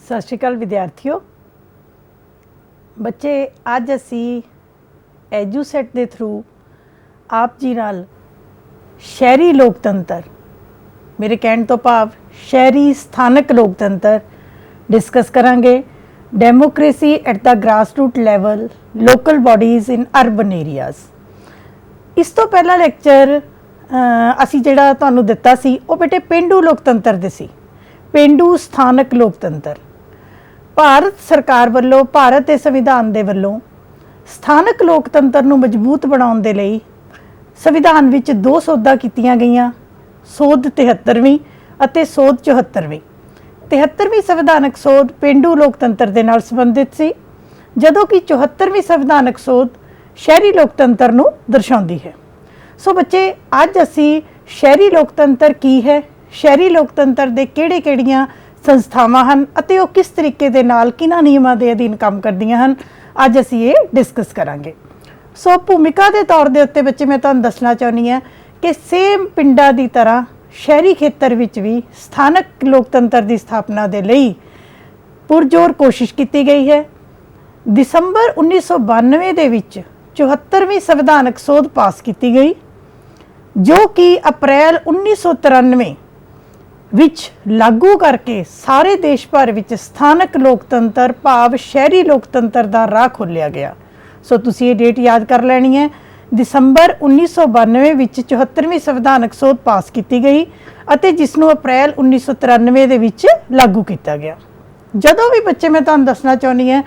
सत श्री अकाल विद्यार्थियों। बच्चे अज असी एजूसैट के थ्रू आप जी नाल शहरी लोकतंत्र, मेरे कहने तो भाव शहरी स्थानक लोकतंत्र डिस्कस करांगे। Democracy at the grass root level, local bodies in urban areas. इस तो पहला लैक्चर असी जिहड़ा तुहानूं दिता सी वो बेटे पेंडू लोकतंत्र दे सी, पेंडू स्थानक लोकतंत्र। भारत सरकार वालों, भारत के संविधान के वालों स्थानक लोकतंत्र नूं मजबूत बनाउण दे लई संविधान विच दो सोधां कीतियां गईयां, सोध 73वीं अते सोध 74वीं। 73वीं संविधानक सोध पेंडू लोकतंत्र दे नाल संबंधित सी, जदों कि 74वीं संविधानक सोध शहरी लोकतंत्र नूं दर्शाउंदी है। सो बच्चे अज असी शहरी लोकतंत्र की है, शहरी लोकतंत्र दे किहड़ियां संस्थावां हन अते वो किस तरीके दे नाल किन्हां नियमां दे अधीन काम करदियां हन, अज असी ये डिस्कस करांगे। सो भूमिका के तौर के उत्ते बच्चे मैं तुहानूं दसना चाहुंदी हां कि सेम पिंडां दी तरह शहरी खेतर विच भी स्थानक लोकतंत्र की स्थापना के लिए पुरजोर कोशिश की गई है। दिसंबर 1992 दे विच 74वीं संविधानक सोध पास की गई, जो कि अप्रैल 1993 विच लागू करके सारे देश भर विच स्थानक लोकतंत्र भाव शहरी लोकतंत्र का राह खोलिया गया। सो तुसी ये डेट याद कर लेनी है। दिसंबर 1992 विच 74वीं संविधानक सोध पास की गई अते जिसनों अप्रैल 1993 दे विच लागू किया गया। जदों भी बच्चे मैं तुहानूं दसना चाहुंदी हां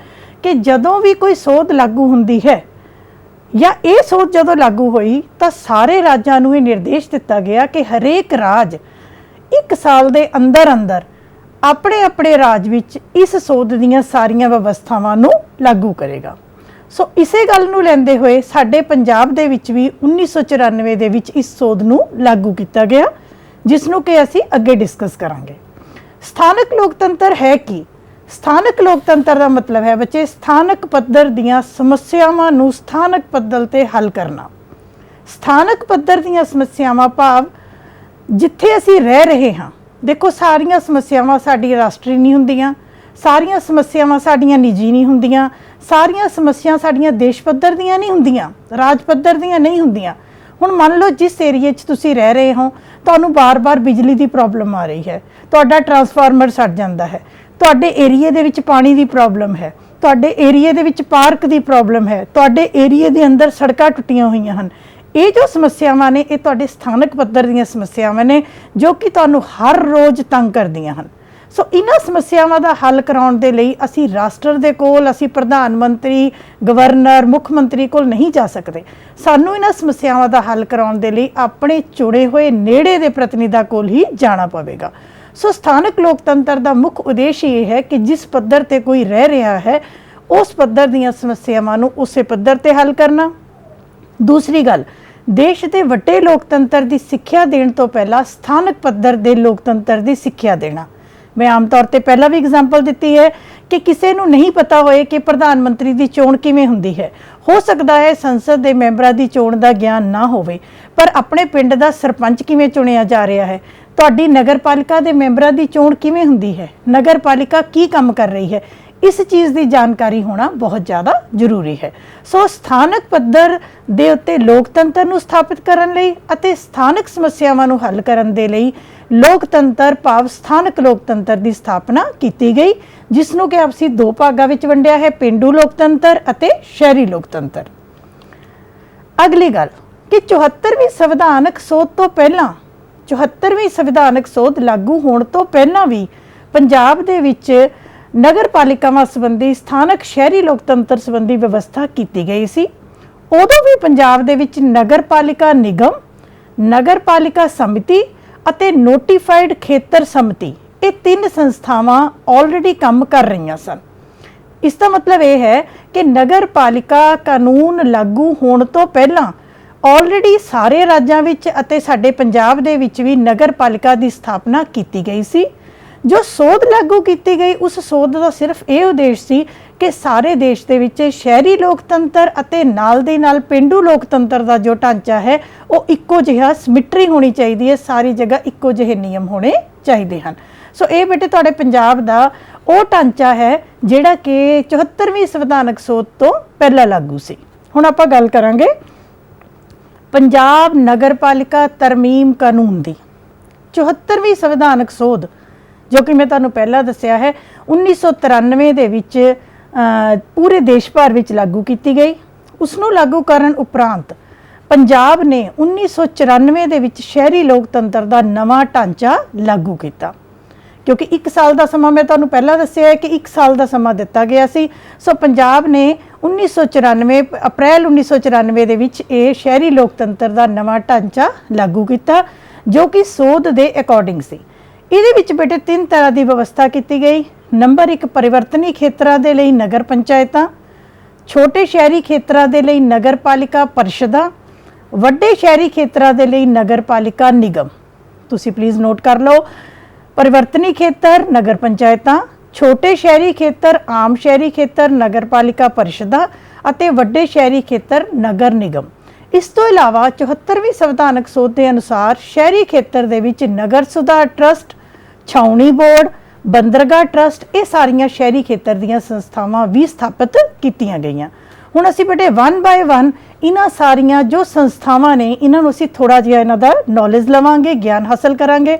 कि जदों भी कोई सोध लागू हुंदी है या ये सोध जदों लागू हुई तो सारे राज्यां नूं ये निर्देश दिता गया कि हरेक राज 1 साल के अंदर अंदर अपने अपने राज विच इस सोध दीयां सारियां व्यवस्थावां नूं लागू करेगा। सो इसे गल नूं लैंदे होए साडे पंजाब दे विच भी 1994 दे विच इस सोध नूं लागू किया गया, जिसनूं कि असीं अगे डिस्कस करांगे। स्थानक लोकतंत्र है कि स्थानक लोकतंत्र का मतलब है बच्चे स्थानक पद्धर दीयां समस्यावां नूं स्थानक पद्धर ते हल करना। स्थानक पद्धर दीयां समस्यावां भाव जिथे असी रह रहे हाँ। देखो सारिया समस्यावां साडी राष्ट्रीय नहीं हुंदियां, सारिया समस्यावां साडियां निजी नहीं हुंदियां, सारिया समस्या साडियां देश पद्धर दियां नहीं हुंदियां, राज पद्धर दियां नहीं हुंदियां। हुण मान लो जिस एरिए च तुसी रह रहे हो तुहानूं बार बार बिजली की प्रॉब्लम आ रही है, तुहाडा ट्रांसफार्मर सड़ जांदा है, तुहाडे एरिए दे विच पानी की प्रॉब्लम है, तुहाडे एरिए दे विच पार्क की प्रॉब्लम है, तुहाडे एरिए दे अंदर सड़कां टुटियां होईयां हन। ये जो समस्यावां ने ये तुहाडे स्थानक पद्धर दीयां समस्यावां ने जो कि तुहानूं हर रोज़ तंग करदियां हन। सो इन्हां समस्यावां दा हल कराउण दे लई असीं राष्ट्र दे कोल, असीं प्रधान मंत्री, गवर्नर, मुख मंत्री कोल नहीं जा सकते। सानूं इन्हां समस्यावां दा हल कराउण दे लई अपने चुणे हुए नेड़े दे प्रतिनिधां कोल ही जाना पवेगा। सो स्थानक लोकतंत्र का मुख्य उद्देश्य ये है कि जिस पद्धर ते कोई रह रहा है उस पद्धर दीयां समस्यावां नूं उसे पद्धर ते हल करना। दूसरी गल, देश के वड्डे लोकतंत्र की सिक्ख्या देने तो पहला स्थानक पद्धर के लोकतंत्र की सिक्ख्या देना। मैं आम तौर पर पहला भी एग्जाम्पल दी है कि किसी को नहीं पता होए कि प्रधानमंत्री की चोण किवें हुंदी है। हो सकता है संसद के मैंबरां की चोण का ज्ञान ना होवे, पर अपने पिंड का सरपंच किवें चुनिया जा रहा है, तुहाडी नगर पालिका के मैंबरां की चोण किवें हुंदी है, नगर पालिका की काम कर रही है, इस चीज़ की जानकारी होना बहुत ज़्यादा जरूरी है। सो स्थानक पद्धर दे उत्ते लोकतंत्र नूं स्थापित करन लई अते स्थानक समस्यावां नूं हल करन दे लई लोकतंत्र भाव स्थानक लोकतंत्र की स्थापना की गई, जिसनों कि आपसी दो भागां विच वंडिया है, पेंडू लोकतंत्र अते शहरी लोकतंत्र। अगली गल कि 74वीं संविधानक सोध तो पहला 74वीं संविधानक सोध लागू होने तो पहला भी पंजाब दे विच नगर पालिकावां संबंधी स्थानक शहरी लोकतंत्र संबंधी व्यवस्था की गई सी। उदों भी पंजाब दे विच नगर पालिका निगम, नगर पालिका समिति अते नोटिफाइड खेतर समिति, ये 3 संस्थावां ऑलरेडी काम कर रही सन। इसका मतलब यह है कि नगर पालिका कानून लागू होने तो पहला ऑलरेडी सारे राज्यां विच अते साडे पंजाब दे विच भी नगर पालिका की स्थापना की गई सी। जो सोध लागू की गई उस सोध का सिर्फ ये उद्देश्य सी ਕਿ ਸਾਰੇ ਦੇਸ਼ ਦੇ ਵਿੱਚ ਸ਼ਹਿਰੀ ਲੋਕਤੰਤਰ ਅਤੇ ਨਾਲ ਦੇ ਨਾਲ ਪੇਂਡੂ ਲੋਕਤੰਤਰ ਦਾ ਜੋ ਢਾਂਚਾ ਹੈ ਉਹ ਇੱਕੋ ਜਿਹਾ ਸਿਮਟਰੀ ਹੋਣੀ ਚਾਹੀਦੀ ਹੈ, ਸਾਰੀ ਜਗ੍ਹਾ ਇੱਕੋ ਜਿਹੇ ਨਿਯਮ ਹੋਣੇ ਚਾਹੀਦੇ ਹਨ। ਸੋ ਇਹ ਬੇਟੇ ਤੁਹਾਡੇ ਪੰਜਾਬ ਦਾ ਉਹ ਢਾਂਚਾ ਹੈ ਜਿਹੜਾ ਕਿ 74ਵੀਂ ਸੰਵਿਧਾਨਕ ਸੋਧ ਤੋਂ ਪਹਿਲਾਂ ਲਾਗੂ ਸੀ। ਹੁਣ ਆਪਾਂ ਗੱਲ ਕਰਾਂਗੇ ਪੰਜਾਬ ਨਗਰਪਾਲਿਕਾ ਤਰਮੀਮ ਕਾਨੂੰਨ ਦੀ। 74ਵੀਂ ਸੰਵਿਧਾਨਕ ਸੋਧ ਜੋ ਕਿ ਮੈਂ ਤੁਹਾਨੂੰ ਪਹਿਲਾਂ ਦੱਸਿਆ ਹੈ 1993 ਦੇ ਵਿੱਚ ਪੂਰੇ ਦੇਸ਼ ਭਰ ਵਿੱਚ ਲਾਗੂ ਕੀਤੀ ਗਈ। ਉਸ ਨੂੰ ਲਾਗੂ ਕਰਨ ਉਪਰੰਤ ਪੰਜਾਬ ਨੇ 1994 ਦੇ ਵਿੱਚ ਸ਼ਹਿਰੀ ਲੋਕਤੰਤਰ ਦਾ ਨਵਾਂ ਢਾਂਚਾ ਲਾਗੂ ਕੀਤਾ, ਕਿਉਂਕਿ 1 ਸਾਲ ਦਾ ਸਮਾਂ ਮੈਂ ਤੁਹਾਨੂੰ ਪਹਿਲਾਂ ਦੱਸਿਆ ਹੈ ਕਿ 1 ਸਾਲ ਦਾ ਸਮਾਂ ਦਿੱਤਾ ਗਿਆ ਸੀ। ਸੋ ਪੰਜਾਬ ਨੇ 1994 ਅਪ੍ਰੈਲ 1994 ਦੇ ਵਿੱਚ ਇਹ ਸ਼ਹਿਰੀ ਲੋਕਤੰਤਰ ਦਾ ਨਵਾਂ ਢਾਂਚਾ ਲਾਗੂ ਕੀਤਾ ਜੋ ਕਿ ਸੋਧ ਦੇ ਅਕੋਰਡਿੰਗ ਸੀ। ਇਹਦੇ ਵਿੱਚ ਬੇਟੇ 3 ਤਰ੍ਹਾਂ ਦੀ ਵਿਵਸਥਾ ਕੀਤੀ ਗਈ। ਨੰਬਰ 1 ਪਰਿਵਰਤਨੀ ਖੇਤਰਾਂ ਦੇ ਲਈ ਨਗਰ ਪੰਚਾਇਤਾਂ, ਛੋਟੇ ਸ਼ਹਿਰੀ ਖੇਤਰਾਂ ਦੇ ਲਈ ਨਗਰਪਾਲਿਕਾ ਪਰਿਸ਼ਦਾਂ, ਵੱਡੇ ਸ਼ਹਿਰੀ ਖੇਤਰਾਂ ਦੇ ਲਈ ਨਗਰਪਾਲਿਕਾ ਨਿਗਮ। ਤੁਸੀਂ ਪਲੀਜ਼ ਨੋਟ ਕਰ ਲਓ, ਪਰਿਵਰਤਨੀ ਖੇਤਰ ਨਗਰ ਪੰਚਾਇਤਾਂ, ਛੋਟੇ ਸ਼ਹਿਰੀ ਖੇਤਰ ਆਮ ਸ਼ਹਿਰੀ ਖੇਤਰ ਨਗਰਪਾਲਿਕਾ ਪਰਿਸ਼ਦਾਂ ਅਤੇ ਵੱਡੇ ਸ਼ਹਿਰੀ ਖੇਤਰ ਨਗਰ ਨਿਗਮ। ਇਸ ਤੋਂ ਇਲਾਵਾ 74ਵੀਂ ਸੰਵਿਧਾਨਕ ਸੋਧ ਦੇ ਅਨੁਸਾਰ ਸ਼ਹਿਰੀ ਖੇਤਰ ਦੇ ਵਿੱਚ ਨਗਰ ਸੁਧਾਰ ਟਰਸਟ, ਛਾਉਣੀ ਬੋਰਡ, ਬੰਦਰਗਾਹ ਟਰਸਟ, ਇਹ ਸਾਰੀਆਂ ਸ਼ਹਿਰੀ ਖੇਤਰ ਦੀਆਂ ਸੰਸਥਾਵਾਂ ਵੀ ਸਥਾਪਿਤ ਕੀਤੀਆਂ ਗਈਆਂ। ਹੁਣ ਅਸੀਂ ਬੇਟੇ 1 ਬਾਏ 1 ਇਹਨਾਂ ਸਾਰੀਆਂ ਜੋ ਸੰਸਥਾਵਾਂ ਨੇ ਇਹਨਾਂ ਨੂੰ ਅਸੀਂ ਥੋੜਾ ਜਿਹਾ ਇਹਨਾਂ ਦਾ ਨੌਲੇਜ ਲਵਾਂਗੇ, ਗਿਆਨ ਹਾਸਲ ਕਰਾਂਗੇ।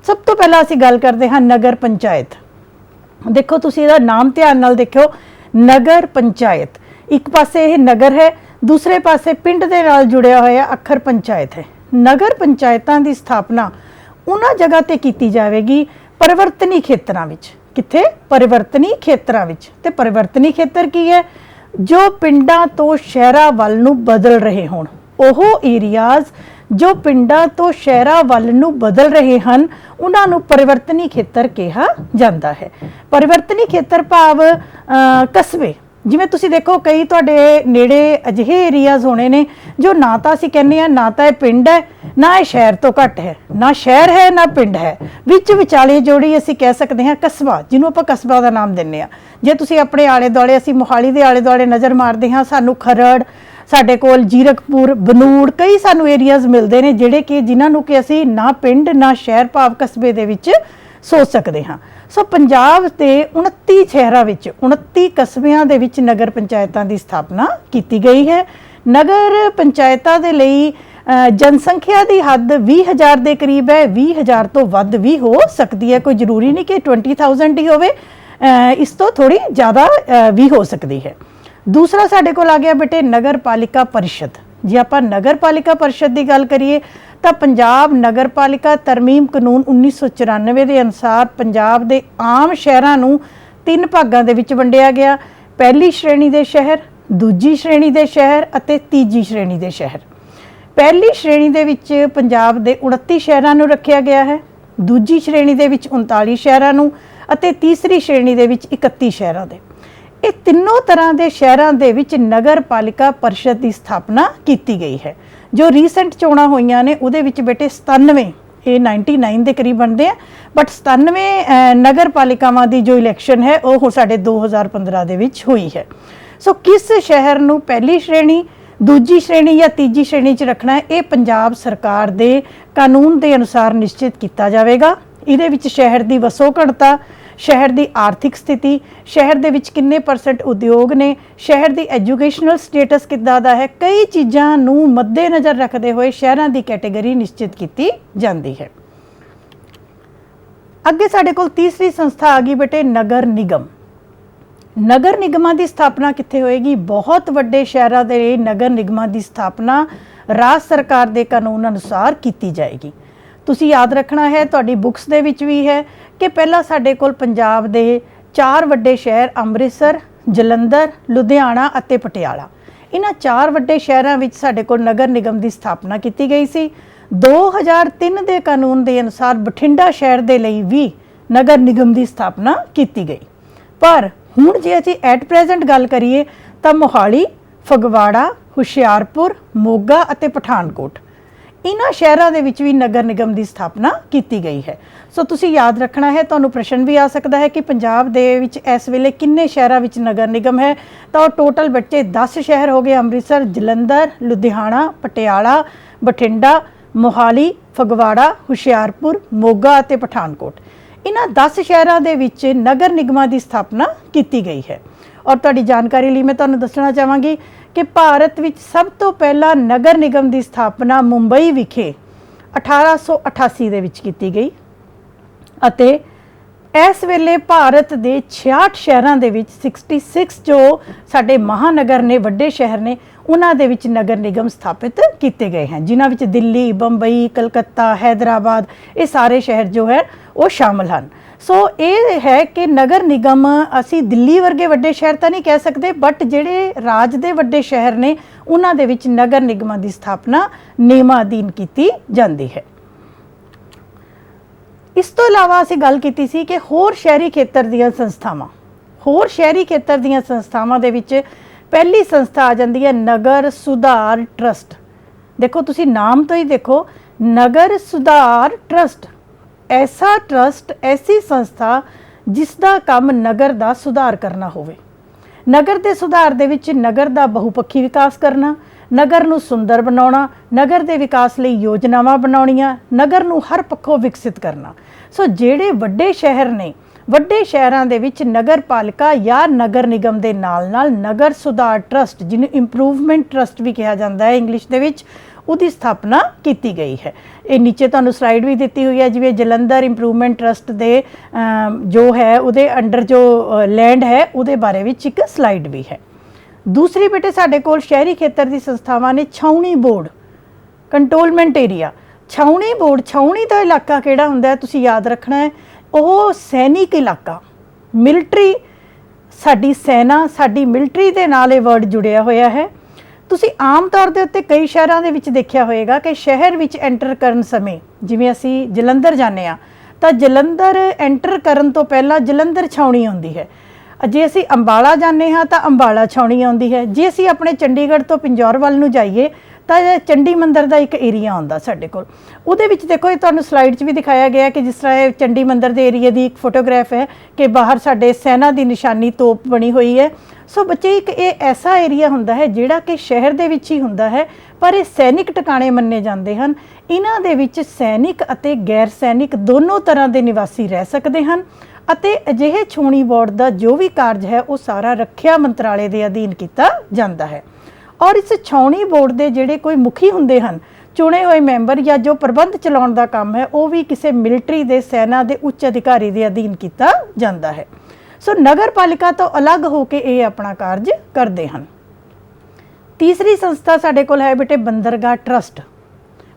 ਸਭ ਤੋਂ ਪਹਿਲਾਂ ਅਸੀਂ ਗੱਲ ਕਰਦੇ ਹਾਂ ਨਗਰ ਪੰਚਾਇਤ। ਦੇਖੋ ਤੁਸੀਂ ਇਹਦਾ ਨਾਮ ਧਿਆਨ ਨਾਲ ਦੇਖਿਓ, ਨਗਰ ਪੰਚਾਇਤ। ਇੱਕ ਪਾਸੇ ਇਹ ਨਗਰ ਹੈ, ਦੂਸਰੇ ਪਾਸੇ ਪਿੰਡ ਦੇ ਨਾਲ ਜੁੜਿਆ ਹੋਇਆ ਅੱਖਰ ਪੰਚਾਇਤ ਹੈ। ਨਗਰ ਪੰਚਾਇਤਾਂ ਦੀ ਸਥਾਪਨਾ ਉਹਨਾਂ ਜਗ੍ਹਾ ਤੇ ਕੀਤੀ ਜਾਵੇਗੀ ਪਰਿਵਰਤਨੀ ਖੇਤਰਾਂ ਵਿੱਚ। ਕਿੱਥੇ? ਪਰਿਵਰਤਨੀ ਖੇਤਰਾਂ ਵਿੱਚ। ਤੇ ਪਰਿਵਰਤਨੀ ਖੇਤਰ ਕੀ ਹੈ? ਜੋ ਪਿੰਡਾਂ ਤੋਂ ਸ਼ਹਿਰਾਂ ਵੱਲ ਨੂੰ ਬਦਲ ਰਹੇ ਹੋਣ। ਉਹ ਏਰੀਆਜ਼ ਜੋ ਪਿੰਡਾਂ ਤੋਂ ਸ਼ਹਿਰਾਂ ਵੱਲ ਨੂੰ ਬਦਲ ਰਹੇ ਹਨ ਉਹਨਾਂ ਨੂੰ ਪਰਿਵਰਤਨੀ ਖੇਤਰ ਕਿਹਾ ਜਾਂਦਾ ਹੈ। ਪਰਿਵਰਤਨੀ ਖੇਤਰ ਭਾਵ ਕਸਬੇ। ਜਿਵੇਂ ਤੁਸੀਂ ਦੇਖੋ ਕਈ ਤੁਹਾਡੇ ਨੇੜੇ ਅਜਿਹੇ ਏਰੀਆਜ਼ ਹੋਣੇ ਨੇ ਜੋ ਨਾ ਤਾਂ ਅਸੀਂ ਕਹਿੰਦੇ ਹਾਂ ਨਾ ਤਾਂ ਇਹ ਪਿੰਡ ਹੈ ਨਾ ਇਹ ਸ਼ਹਿਰ ਤੋਂ ਘੱਟ ਹੈ, ਨਾ ਸ਼ਹਿਰ ਹੈ ਨਾ ਪਿੰਡ ਹੈ, ਵਿੱਚ ਵਿਚਾਲੇ ਜੋੜੀ ਅਸੀਂ ਕਹਿ ਸਕਦੇ ਹਾਂ ਕਸਬਾ, ਜਿਹਨੂੰ ਆਪਾਂ ਕਸਬਾ ਦਾ ਨਾਮ ਦਿੰਦੇ ਹਾਂ। ਜੇ ਤੁਸੀਂ ਆਪਣੇ ਆਲੇ ਦੁਆਲੇ, ਅਸੀਂ ਮੋਹਾਲੀ ਦੇ ਆਲੇ ਦੁਆਲੇ ਨਜ਼ਰ ਮਾਰਦੇ ਹਾਂ, ਸਾਨੂੰ ਖਰੜ, ਸਾਡੇ ਕੋਲ ਜੀਰਕਪੁਰ, ਬਨੂੜ, ਕਈ ਸਾਨੂੰ ਏਰੀਆਜ਼ ਮਿਲਦੇ ਨੇ ਜਿਹੜੇ ਕਿ ਜਿਨ੍ਹਾਂ ਨੂੰ ਕਿ ਅਸੀਂ ਨਾ ਪਿੰਡ ਨਾ ਸ਼ਹਿਰ ਭਾਵ ਕਸਬੇ ਦੇ ਵਿੱਚ ਸੋਚ ਸਕਦੇ ਹਾਂ। ਸੋ ਪੰਜਾਬ ਦੇ 29 ਸ਼ਹਿਰਾਂ ਵਿੱਚ 29 ਕਸਬਿਆਂ ਦੇ ਵਿੱਚ ਨਗਰ ਪੰਚਾਇਤਾਂ ਦੀ ਸਥਾਪਨਾ ਕੀਤੀ ਗਈ ਹੈ। ਨਗਰ ਪੰਚਾਇਤਾਂ ਦੇ ਲਈ ਜਨਸੰਖਿਆ ਦੀ ਹੱਦ 20,000 ਦੇ ਕਰੀਬ ਹੈ। 20,000 ਤੋਂ ਵੱਧ ਵੀ ਹੋ ਸਕਦੀ ਹੈ, ਕੋਈ ਜ਼ਰੂਰੀ ਨਹੀਂ ਕਿ 20,000 ਹੀ ਹੋਵੇ, ਇਸ ਤੋਂ ਥੋੜੀ ਜ਼ਿਆਦਾ ਵੀ ਹੋ ਸਕਦੀ ਹੈ। ਦੂਸਰਾ ਸਾਡੇ ਕੋਲ ਆ ਗਿਆ ਬੇਟੇ ਨਗਰਪਾਲਿਕਾ ਪਰਿਸ਼ਦ। ਜੇ ਆਪਾਂ ਨਗਰਪਾਲਿਕਾ ਪਰਿਸ਼ਦ ਦੀ ਗੱਲ ਕਰੀਏ ਤਾਂ ਪੰਜਾਬ ਨਗਰਪਾਲਿਕਾ ਤਰਮੀਮ ਕਾਨੂੰਨ 1994 ਦੇ ਅਨੁਸਾਰ ਪੰਜਾਬ ਦੇ ਆਮ ਸ਼ਹਿਰਾਂ ਨੂੰ 3 ਭਾਗਾਂ ਦੇ ਵਿੱਚ ਵੰਡਿਆ ਗਿਆ। ਪਹਿਲੀ ਸ਼੍ਰੇਣੀ ਦੇ ਸ਼ਹਿਰ, ਦੂਜੀ ਸ਼੍ਰੇਣੀ ਦੇ ਸ਼ਹਿਰ ਅਤੇ ਤੀਜੀ ਸ਼੍ਰੇਣੀ ਦੇ ਸ਼ਹਿਰ। ਪਹਿਲੀ ਸ਼੍ਰੇਣੀ ਦੇ ਵਿੱਚ ਪੰਜਾਬ ਦੇ 29 ਸ਼ਹਿਰਾਂ ਨੂੰ ਰੱਖਿਆ ਗਿਆ ਹੈ, ਦੂਜੀ ਸ਼੍ਰੇਣੀ ਦੇ ਵਿੱਚ 39 ਸ਼ਹਿਰਾਂ ਨੂੰ ਅਤੇ ਤੀਸਰੀ ਸ਼੍ਰੇਣੀ ਦੇ ਵਿੱਚ 31 ਸ਼ਹਿਰਾਂ ਦੇ। ਇਹ ਤਿੰਨੋਂ ਤਰ੍ਹਾਂ ਦੇ ਸ਼ਹਿਰਾਂ ਦੇ ਵਿੱਚ ਨਗਰਪਾਲਿਕਾ ਪਰਿਸ਼ਦ ਦੀ ਸਥਾਪਨਾ ਕੀਤੀ ਗਈ ਹੈ। ਜੋ ਰੀਸੈਂਟ ਚੋਣਾਂ ਹੋਈਆਂ ਨੇ ਉਹਦੇ ਵਿੱਚ ਬੇਟੇ 97, ਇਹ 99 ਦੇ ਕਰੀਬ ਬਣਦੇ ਆ, ਬਟ 97 ਨਗਰਪਾਲਿਕਾਵਾਂ ਦੀ ਜੋ ਇਲੈਕਸ਼ਨ ਹੈ ਉਹ ਸਾਡੇ 2015 ਦੇ ਵਿੱਚ ਹੋਈ ਹੈ। ਸੋ ਕਿਸ ਸ਼ਹਿਰ ਨੂੰ ਪਹਿਲੀ ਸ਼੍ਰੇਣੀ, ਦੂਜੀ ਸ਼੍ਰੇਣੀ ਜਾਂ ਤੀਜੀ ਸ਼੍ਰੇਣੀ 'ਚ ਰੱਖਣਾ ਹੈ, ਇਹ ਪੰਜਾਬ ਸਰਕਾਰ ਦੇ ਕਾਨੂੰਨ ਦੇ ਅਨੁਸਾਰ ਨਿਸ਼ਚਿਤ ਕੀਤਾ ਜਾਵੇਗਾ। ਇਹਦੇ ਵਿੱਚ ਸ਼ਹਿਰ ਦੀ ਵਸੋਂ ਘਣਤਾ, ਸ਼ਹਿਰ ਦੀ ਆਰਥਿਕ ਸਥਿਤੀ, ਸ਼ਹਿਰ ਦੇ ਵਿੱਚ ਕਿੰਨੇ % ਉਦਯੋਗ ਨੇ, ਸ਼ਹਿਰ ਦੀ ਐਜੂਕੇਸ਼ਨਲ ਸਟੇਟਸ ਕਿੱਦਾਂ ਦਾ ਹੈ, ਕਈ ਚੀਜ਼ਾਂ ਨੂੰ ਮੱਦੇਨਜ਼ਰ ਰੱਖਦੇ ਹੋਏ ਸ਼ਹਿਰਾਂ ਦੀ ਕੈਟੇਗਰੀ ਨਿਸ਼ਚਿਤ ਕੀਤੀ ਜਾਂਦੀ ਹੈ। ਅੱਗੇ ਸਾਡੇ ਕੋਲ ਤੀਸਰੀ ਸੰਸਥਾ ਆ ਗਈ ਬੇਟੇ ਨਗਰ ਨਿਗਮ। ਨਗਰ ਨਿਗਮਾਂ ਦੀ ਸਥਾਪਨਾ ਕਿੱਥੇ ਹੋਏਗੀ? ਬਹੁਤ ਵੱਡੇ ਸ਼ਹਿਰਾਂ ਦੇ ਨਗਰ ਨਿਗਮਾਂ ਦੀ ਸਥਾਪਨਾ ਰਾਜ ਸਰਕਾਰ ਦੇ ਕਾਨੂੰਨ ਅਨੁਸਾਰ ਕੀਤੀ ਜਾਏਗੀ। ਤੁਸੀਂ ਯਾਦ ਰੱਖਣਾ ਹੈ, ਤੁਹਾਡੀ ਬੁੱਕਸ ਦੇ ਵਿੱਚ ਵੀ ਹੈ ਕਿ ਪਹਿਲਾਂ ਸਾਡੇ ਕੋਲ ਪੰਜਾਬ ਦੇ 4 ਵੱਡੇ ਸ਼ਹਿਰ ਅੰਮ੍ਰਿਤਸਰ, ਜਲੰਧਰ, ਲੁਧਿਆਣਾ ਅਤੇ ਪਟਿਆਲਾ, ਇਹਨਾਂ 4 ਵੱਡੇ ਸ਼ਹਿਰਾਂ ਵਿੱਚ ਸਾਡੇ ਕੋਲ ਨਗਰ ਨਿਗਮ ਦੀ ਸਥਾਪਨਾ ਕੀਤੀ ਗਈ ਸੀ। 2003 ਦੇ ਕਾਨੂੰਨ ਦੇ ਅਨੁਸਾਰ ਬਠਿੰਡਾ ਸ਼ਹਿਰ ਦੇ ਲਈ ਵੀ ਨਗਰ ਨਿਗਮ ਦੀ ਸਥਾਪਨਾ ਕੀਤੀ ਗਈ। ਪਰ ਹੁਣ ਜੇ ਅਸੀਂ ਐਟ ਪ੍ਰੈਜ਼ੈਂਟ ਗੱਲ ਕਰੀਏ ਤਾਂ ਮੋਹਾਲੀ, ਫਗਵਾੜਾ, ਹੁਸ਼ਿਆਰਪੁਰ, ਮੋਗਾ ਅਤੇ ਪਠਾਨਕੋਟ, इन्हां शहरां दे विच भी नगर निगम की स्थापना की गई है। सो तुसी याद रखना है, तुहानूं प्रश्न भी आ सकता है कि पंजाब दे विच इस वेले किन्ने शहरां विच नगर निगम है। तो टोटल बच्चे 10 शहर हो गए, अमृतसर, जलंधर, लुधियाना, पटियाला, बठिंडा, मोहाली, फगवाड़ा, हुशियारपुर, मोगा ते पठानकोट। इन्हां 10 शहरां दे विच नगर निगमां की स्थापना की गई है। और तुहाडी जानकारी लिए मैं तुहानूं दसना चाहांगी कि भारत विच सब तो पहला नगर निगम की स्थापना मुंबई विखे 1888 दे विच कीती गई अते इस वेले भारत दे 66 शहरां दे विच 66 जो साडे महानगर ने, वड्डे शहर ने, उन्हां दे विच नगर निगम स्थापित किए गए हैं, जिन्हां विच दिल्ली, बंबई, कलकत्ता, हैदराबाद, ये सारे शहर जो है वो शामिल हैं। सो ये है कि नगर निगम असी दिल्ली वर्गे वड्डे शहर तो नहीं कह सकते, बट जिहड़े राज दे वड्डे शहर ने उन्हां दे विच नगर निगमां की स्थापना नियमां अधीन की जाती है। इस तो इलावा असी गल कीती सी कि होर शहरी खेतर दीयां संस्थावां, होर शहरी खेतर दीयां संस्थावां दे विच पहली संस्था आ जाती है नगर सुधार ट्रस्ट। देखो तुसी नाम तो ही देखो, नगर सुधार ट्रस्ट, ऐसा ट्रस्ट, ऐसी संस्था जिसका काम नगर का सुधार करना होवे। नगर के सुधार दे विच नगर का बहुपक्षी विकास करना, नगर नूं सुंदर बनाउणा, नगर के विकास लई योजनावां बनाउणियां, नगर नूं हर पक्षों विकसित करना। सो जिहड़े वड्डे शहर ने, वड्डे शहरां दे विच नगर पालिका या नगर निगम दे नाल नाल नगर सुधार ट्रस्ट, जिन्हें इंप्रूवमेंट ट्रस्ट भी कहा जाता है इंग्लिश दे विच, उसकी स्थापना की गई है। ये नीचे तुहानूं स्लाइड भी दी हुई है, जिवें जलंधर इंप्रूवमेंट ट्रस्ट दे जो है उहदे अंडर जो लैंड है उहदे बारे विच एक स्लाइड भी है। दूसरी बेटे साडे कोल शहरी खेतर की संस्थावां ने छाउणी बोर्ड, कंटोलमेंट एरिया। छाउणी बोर्ड, छाउणी का इलाका किहड़ा हुंदा है तुसीं याद रखना है, वह सैनिक इलाका, मिलटरी, साडी सेना, साडी मिलटरी दे नाल ये वर्ड जुड़िया होया है। तुसी आम तौर के उत्ते कई शहरों के विच देखिया होएगा कि शहर विच एंटर करन समय, जिवें असी जलंधर जाने आ तो जलंधर एंटर करन तो पहला जलंधर छाउणी आउंदी है। जे असी अंबाला जाने हाँ तो अंबाला छाउणी आउंदी है। जे असी अपने चंडीगढ़ तो पिंजौर वाल नूं जाइए तो चंडी मंदिर का एक एरिया आउंदा साडे कोल। उहदे विच देखो ये तुहानूं स्लाइड च भी दिखाया गया कि जिस तरह चंडी मंदिर के एरिए की एक फोटोग्राफ है कि बाहर साडे सेना की निशानी तोप बनी हुई है। सो बच्चे एक ये ऐसा एरिया हुंदा है जिहड़ा कि शहर दे विच ही हुंदा है, पर ये सैनिक टिकाणे मन्ने जाते हैं। इन्हां दे विच सैनिक अते गैर सैनिक दोनों तरह के निवासी रह सकते हैं अते अजिहे छाउणी बोर्ड का जो भी कार्य है वो सारा रखिया मंत्रालय के अधीन किया जाता है। और इस छाउणी बोर्ड के जिहड़े कोई मुखी हुंदे हैं, चुने हुए मैंबर या जो प्रबंध चलाउण दा काम है वो भी किसी मिलटरी के सेना के उच्च अधिकारी के अधीन किया जाता है। सो नगर पालिका तो अलग होकर ये अपना कार्य करते हैं। तीसरी संस्था साडे कोल है बेटे बंदरगाह ट्रस्ट।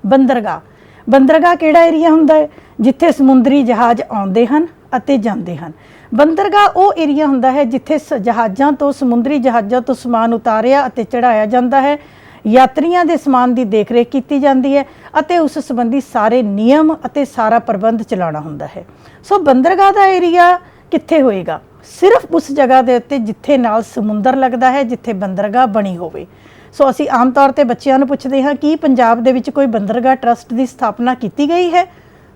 बंदरगाह, बंदरगाह किहड़ा एरिया हुंदा है जिथे समुद्री जहाज़ आउंदे हन अते जांदे हन। बंदरगाह वो एरिया हुंदा है जिथे जहाज़ां तो, समुद्री जहाज़ां तो समान उतारिया अते चढ़ाया जाता है, यात्रियों के समान की देख रेख की जाती है अते उस संबंधी सारे नियम अते सारा प्रबंध चलाना हुंदा है। सो बंदरगाह का एरिया कित्थे होएगा? सिर्फ उस जगह के उत्ते जिथे नाल समुंदर लगता है, जिथे बंदरगाह बनी होवे। सो असी आम तौर पर बच्चों को पुछते हाँ कि पंजाब दे विच कोई बंदरगाह ट्रस्ट की स्थापना की गई है?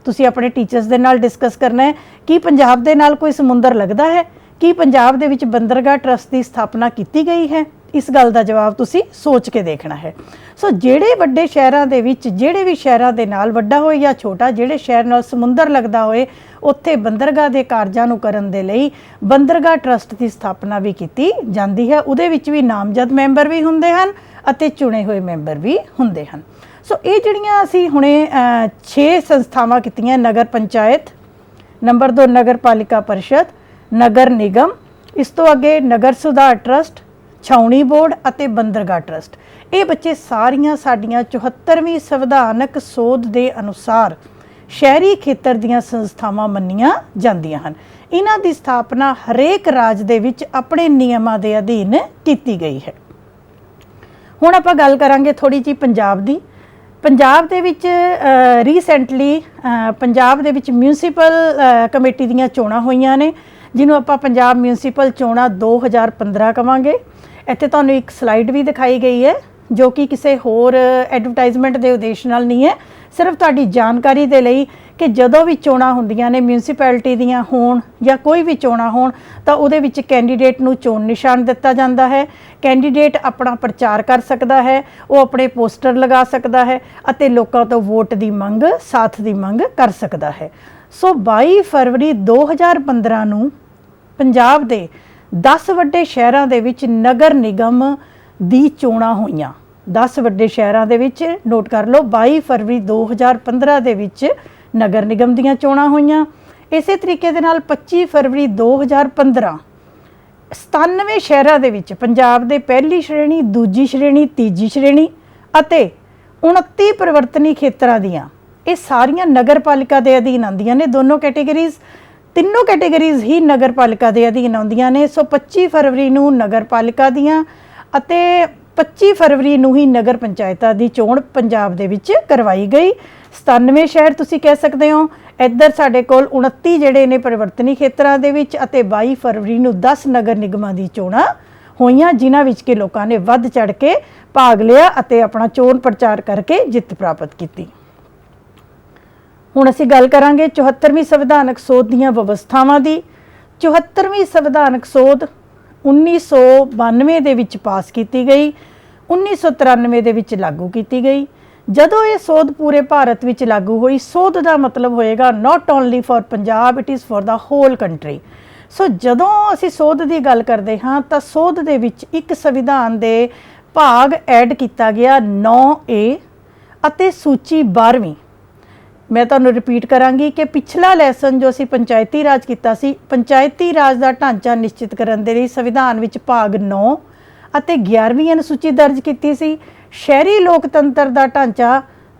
तुसी अपने टीचर्स दे नाल डिस्कस करना है कि पंजाब दे नाल कोई समुंदर लगता है, कि पंजाब दे विच बंदरगाह ट्रस्ट की स्थापना की गई है? इस गल का जवाब तुसी सोच के देखना है। सो जिहड़े वड्डे शहरां दे विच, जिहड़े भी शहरां दे नाल वड्डा होए या छोटा, जिहड़े शहर नाल समुंदर लगदा होए उत्थे बंदरगाह दे कार्यां नूं करन दे लई बंदरगाह ट्रस्ट की स्थापना भी की जाती है। उहदे विच भी नामजद मैंबर भी हुंदे हन अते चुने हुए मैंबर भी हुंदे हन। सो ये जिहड़ियां असी हुणे 6 संस्थावां कीतियां, नगर पंचायत, नंबर 2 नगर पालिका परिषद, नगर निगम, इस तो अगे नगर सुधार ट्रस्ट, छाउणी बोर्ड अते बंदरगाह ट्रस्ट, ये बच्चे सारियां साडियां 74वीं संविधानक सोध के अनुसार शहरी खेतर दीयां संस्थावां मन्नियां जांदियां हन। इन्हां दी स्थापना हरेक राज दे विच अपने नियमां दे अधीन कीती गई है। हुण आपां गल करांगे थोड़ी जी पंजाब दी। पंजाब दे विच रीसेंटली पंजाब दे विच म्यूनसिपल कमेटी दीयां चोणां होईयां ने, जिन्हों आपां पंजाब म्यूनसिपल चोणां 2015 कवांगे। इत्थे तुहानूं एक स्लाइड भी दिखाई गई है जो कि किसी होर एडवरटाइजमेंट के उद्देश्य नाल नहीं है, सिर्फ तुहाडी जानकारी दे लई कि जदों भी चोणां हुंदियां ने म्यूनसिपैलिटी दियां होण या कोई भी चोणां होण तां उहदे विच कैंडीडेट नूं चोण निशान दिता जांदा है। कैंडीडेट अपना प्रचार कर सकदा है, वो अपने पोस्टर लगा सकदा है अते लोकां तों वोट दी मंग, साथ दी मंग कर सकदा है। सो 22 फरवरी 2015 नूं पंजाब दे 10 वड्डे शहरां दे विच नगर निगम दी चोणां होईयां। 10 वड्डे शहरां दे विच नोट कर लो 22 फरवरी 2015 दे विच नगर निगम दीयां चोणां होईयां। इसे तरीके दे नाल 25 फरवरी 2015 97 शहरां दे विच पंजाब दे पहली श्रेणी, दूजी श्रेणी, तीजी श्रेणी अते 29 परिवर्तनी खेतरां दियां ये सारियां नगर पालिका दे अधीन आंदियां ने। दोनों कैटेगरीज़, तीनों कैटेगरीज़ ही नगर पालिका दे अधीन आउंदियां ने। सो 25 फरवरी नूं नगर पालिका दियां अते 25 फरवरी नूं ही नगर पंचायतां दी चोण पंजाब दे विच करवाई गई। 97 शहर तुसीं कह सकदे हो। इधर साडे कोल 29 जिहड़े ने परिवर्तनी खेतरां दे विच अते 22 फरवरी नूं 10 नगर निगमां दी चोणां होईयां, जिन्हां विच कि लोकां ने वध चढ़ के भाग लिया अते अपना चोण प्रचार करके जित प्राप्त कीती। हुण असीं गल करांगे 74ਵੀਂ संविधानक सोध दीयां व्यवस्थावां दी। 74ਵੀਂ संविधानक सोध 1992 ਦੇ ਵਿੱਚ ਪਾਸ ਕੀਤੀ ਗਈ, 1993 ਦੇ ਵਿੱਚ ਲਾਗੂ ਕੀਤੀ ਗਈ। ਜਦੋਂ ਇਹ ਸੋਧ ਪੂਰੇ ਭਾਰਤ ਵਿੱਚ ਲਾਗੂ ਹੋਈ, ਸੋਧ ਦਾ ਮਤਲਬ ਹੋਏਗਾ not only for Punjab, it is for the whole country. So ਜਦੋਂ ਅਸੀਂ ਸੋਧ ਦੀ ਗੱਲ ਕਰਦੇ ਹਾਂ ਤਾਂ ਸੋਧ ਦੇ ਵਿੱਚ ਇੱਕ ਸੰਵਿਧਾਨ ਦੇ ਭਾਗ ਐਡ ਕੀਤਾ ਗਿਆ 9A ਅਤੇ ਸੂਚੀ 12ਵੀਂ। मैं तुहानूं रिपीट करांगी कि पिछला लैसन जो असीं पंचायती राज कीता सी, पंचायती राज का ढांचा निश्चित करन दे लई संविधान विच भाग 9 अते 11वीं अनुसूची दर्ज कीती सी। शहरी लोकतंत्र का ढांचा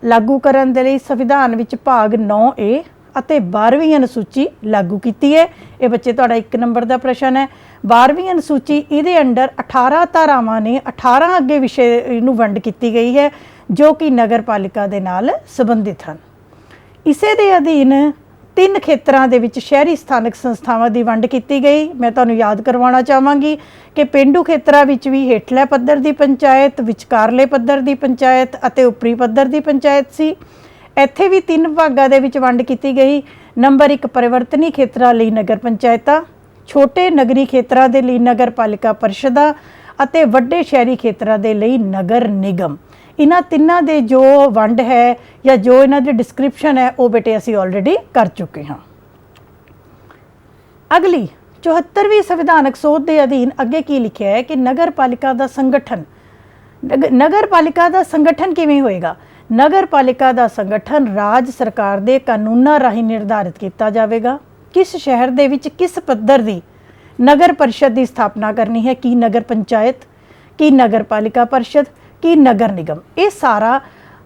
लागू करन दे लई संविधान विच भाग 9A अते 12वीं अनुसूची लागू कीती है। ये बच्चे तुहाडा 1 नंबर का प्रश्न है। 12वीं अनुसूची इहदे अंडर 18 धारावां ने, 18 अगे विषय नूं वंड कीती गई है जो कि नगर पालिका दे नाल संबंधित हैं। इसे दे अधीन 3 खेतरां दे विच शहरी स्थानक संस्थावां दी वंड कीती गई। मैं तुहानूं याद करवाउणा चाहांगी कि पेंडू खेतरां विच भी हेठले पੱਧਰ दी पंचायत, विचकारले पੱਧਰ दी पंचायत अते उपरी पੱਧਰ दी पंचायत सी। ਇੱਥੇ भी 3 भागां दे विच वंड कीती गई। नंबर 1 परिवर्तनी खेतरां लई नगर पंचायतां, छोटे नगरी खेतरां दे लई नगर पालिका परिषदां अते वड्डे शहरी खेतरां दे लई नगर निगम। इन्हां तिन्हां दे जो वंड है या जो इन्हां दी डिस्क्रिप्शन है वो बेटे असीं ऑलरेडी कर चुके हाँ। अगली 74ਵੀਂ संविधानक सोध के अधीन अगे की लिखिया है कि नगर पालिका का संगठन, नगर पालिका का संगठन किवें होएगा? नगर पालिका का संगठन राज सरकार के कानूनां राਹੀਂ निर्धारित किया जाएगा। किस शहर दे विच किस पੱਧਰ दी नगर परिषद की स्थापना करनी है, की नगर पंचायत, की नगर पालिका परिषद, की नगर निगम, ये सारा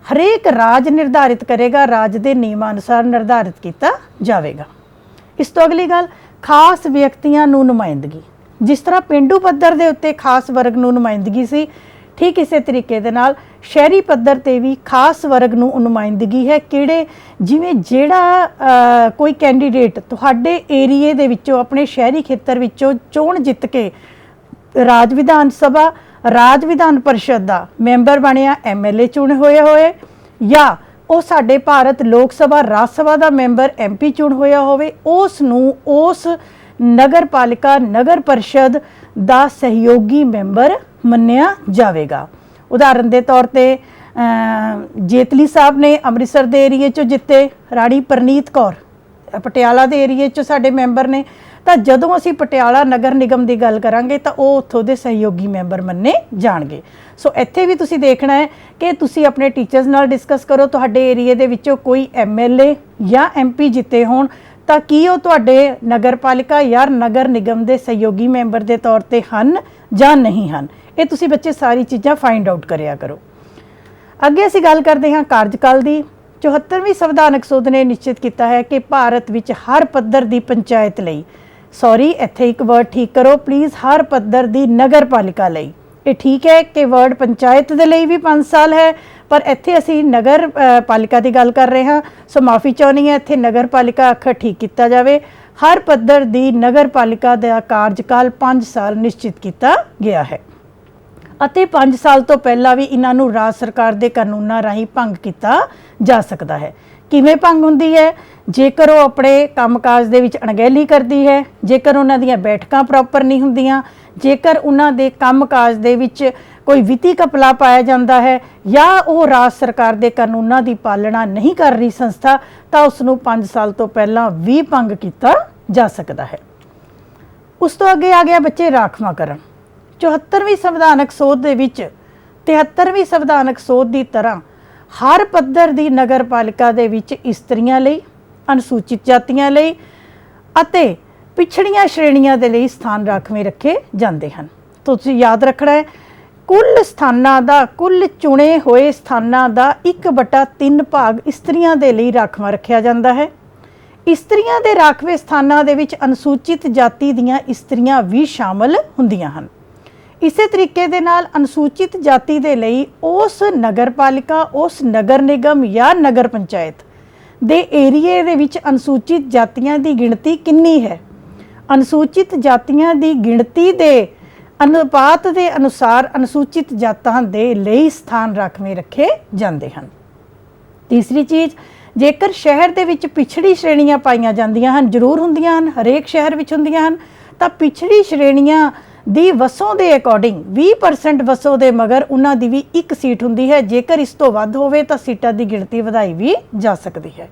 हरेक राज निर्धारित करेगा, राज के नियमानुसार निर्धारित किया जाएगा। इस तो अगली गल खास व्यक्तियों नूं नुमाइंदगी। जिस तरह पेंडू पੱਧਰ ਦੇ उत्ते खास वर्ग नूं नुमाइंदगी सी, ठीक इसे तरीके दे नाल शहरी पੱਧਰ ते भी खास वर्ग नूं नुमाइंदगी है। किहड़े? जिवें जेड़ा कोई कैंडीडेट तुहाडे एरिए दे विचों अपने शहरी खेतर विचों चोण जित के राज विधान सभा, राज विधान परिषद का मैंबर बनिया, MLA चुने होए या वो साडे भारत लोक सभा राज सभा का मैंबर MP चुन होया होवे, उस नगर पालिका नगर परिषद का सहयोगी मैंबर मन्निया जाएगा। उदाहरण के तौर पर जेतली साहब ने अमृतसर के एरिए चो जिते, राणी परनीत कौर पटियाला के एरिए चो साडे मैंबर ने। तो जदों असी पटियाला नगर निगम की गल करांगे तो वो उत्थों के सहयोगी मैंबर मन्ने जाणगे। सो इत्थे भी तुसी देखना है कि तुसी अपने टीचर्स नाल डिस्कस करो, तुहाडे एरिए दे विचों कोई MLA या MP जिते होण तां की वो तुहाडे नगर पालिका या नगर निगम के सहयोगी मैंबर के तौर पर हन जां नहीं हन। ये तुसी बच्चे सारी चीज़ां फाइंड आउट करिया करो। अगे असी गल करते हाँ कार्यकाल की। 74ਵੀਂ संविधानक सोध ने निश्चित किया है कि भारत विच हर पੱਧਰ ਦੀ पंचायत लई, सॉरी इत्थे एक वर्ड ठीक करो प्लीज़, हर पੱਧਰ ਦੀ नगर पालिका लई। ये ठीक है कि वर्ड पंचायत के लिए भी 5 साल है, पर इत्थे असी नगर पालिका की गल कर रहे हैं। सो माफ़ी चाहनी है, इत्थे नगर पालिका अखर ठीक किया जाए। हर पੱਧਰ ਦੀ नगर पालिका का कार्यकाल 5 साल निश्चित किया गया है। ਅਤੇ 5 ਸਾਲ ਤੋਂ ਪਹਿਲਾਂ ਵੀ ਇਹਨਾਂ ਨੂੰ ਰਾਜ ਸਰਕਾਰ ਦੇ ਕਾਨੂੰਨਾਂ ਰਾਹੀਂ ਭੰਗ ਕੀਤਾ ਜਾ ਸਕਦਾ ਹੈ। ਕਿਵੇਂ ਭੰਗ ਹੁੰਦੀ ਹੈ? ਜੇਕਰ ਉਹ ਆਪਣੇ ਕੰਮਕਾਜ ਦੇ ਵਿੱਚ ਅਣਗਹਿਲੀ ਕਰਦੀ ਹੈ, ਜੇਕਰ ਉਹਨਾਂ ਦੀਆਂ ਬੈਠਕਾਂ ਪ੍ਰੋਪਰ ਨਹੀਂ ਹੁੰਦੀਆਂ, ਜੇਕਰ ਉਹਨਾਂ ਦੇ ਕੰਮਕਾਜ ਦੇ ਵਿੱਚ ਕੋਈ ਵਿੱਤੀ ਘਪਲਾ ਪਾਇਆ ਜਾਂਦਾ ਹੈ, ਜਾਂ ਉਹ ਰਾਜ ਸਰਕਾਰ ਦੇ ਕਾਨੂੰਨਾਂ ਦੀ ਪਾਲਣਾ ਨਹੀਂ ਕਰ ਰਹੀ ਸੰਸਥਾ, ਤਾਂ ਉਸ ਨੂੰ 5 ਸਾਲ ਤੋਂ ਪਹਿਲਾਂ ਵੀ ਭੰਗ ਕੀਤਾ ਜਾ ਸਕਦਾ ਹੈ। ਉਸ ਤੋਂ ਅੱਗੇ ਆ ਗਿਆ ਬੱਚੇ ਰਾਖਵਾਂਕਰਨ। 74ਵੀਂ ਸੰਵਿਧਾਨਕ ਸੋਧ ਦੇ ਵਿੱਚ 73ਵੀਂ ਸੰਵਿਧਾਨਕ ਸੋਧ ਦੀ ਤਰ੍ਹਾਂ ਹਰ ਪੱਧਰ ਦੀ ਨਗਰਪਾਲਿਕਾ ਦੇ ਵਿੱਚ ਇਸਤਰੀਆਂ ਲਈ, ਅਨੁਸੂਚਿਤ ਜਾਤੀਆਂ ਲਈ ਅਤੇ ਪਿਛੜੀਆਂ ਸ਼੍ਰੇਣੀਆਂ ਦੇ ਲਈ ਸਥਾਨ ਰਾਖਵੇਂ ਰੱਖੇ ਜਾਂਦੇ ਹਨ। ਤੁਸੀਂ ਯਾਦ ਰੱਖਣਾ ਹੈ, ਕੁੱਲ ਸਥਾਨਾਂ ਦਾ, ਕੁੱਲ ਚੁਣੇ ਹੋਏ ਸਥਾਨਾਂ ਦਾ 1/3 ਭਾਗ ਇਸਤਰੀਆਂ ਦੇ ਲਈ ਰਾਖਵਾਂ ਰੱਖਿਆ ਜਾਂਦਾ ਹੈ। ਇਸਤਰੀਆਂ ਦੇ ਰਾਖਵੇਂ ਸਥਾਨਾਂ ਦੇ ਵਿੱਚ ਅਨੁਸੂਚਿਤ ਜਾਤੀ ਦੀਆਂ ਇਸਤਰੀਆਂ ਵੀ ਸ਼ਾਮਲ ਹੁੰਦੀਆਂ ਹਨ। ਇਸੇ ਤਰੀਕੇ ਦੇ ਨਾਲ ਅਨੁਸੂਚਿਤ ਜਾਤੀ ਦੇ ਲਈ ਉਸ ਨਗਰਪਾਲਿਕਾ, ਉਸ ਨਗਰ ਨਿਗਮ ਜਾਂ ਨਗਰ ਪੰਚਾਇਤ ਦੇ ਏਰੀਏ ਦੇ ਵਿੱਚ ਅਨੁਸੂਚਿਤ ਜਾਤੀਆਂ ਦੀ ਗਿਣਤੀ ਕਿੰਨੀ ਹੈ, ਅਨੁਸੂਚਿਤ ਜਾਤੀਆਂ ਦੀ ਗਿਣਤੀ ਦੇ ਅਨੁਪਾਤ ਦੇ ਅਨੁਸਾਰ ਅਨੁਸੂਚਿਤ ਜਾਤਾਂ ਦੇ ਲਈ ਸਥਾਨ ਰਾਖਵੇਂ ਰੱਖੇ ਜਾਂਦੇ ਹਨ। ਤੀਸਰੀ ਚੀਜ਼, ਜੇਕਰ ਸ਼ਹਿਰ ਦੇ ਵਿੱਚ ਪਿਛੜੀ ਸ਼੍ਰੇਣੀਆਂ ਪਾਈਆਂ ਜਾਂਦੀਆਂ ਹਨ, ਜ਼ਰੂਰ ਹੁੰਦੀਆਂ ਹਨ, ਹਰੇਕ ਸ਼ਹਿਰ ਵਿੱਚ ਹੁੰਦੀਆਂ ਹਨ, ਤਾਂ ਪਿਛੜੀ ਸ਼੍ਰੇਣੀਆਂ ਦੀ ਵਸੋਂ ਦੇ ਅਕੋਰਡਿੰਗ 20% ਵਸੋਂ ਦੇ ਮਗਰ ਉਹਨਾਂ ਦੀ ਵੀ ਇੱਕ ਸੀਟ ਹੁੰਦੀ ਹੈ। ਜੇਕਰ ਇਸ ਤੋਂ ਵੱਧ ਹੋਵੇ ਤਾਂ ਸੀਟਾਂ ਦੀ ਗਿਣਤੀ ਵਧਾਈ ਵੀ ਜਾ ਸਕਦੀ ਹੈ।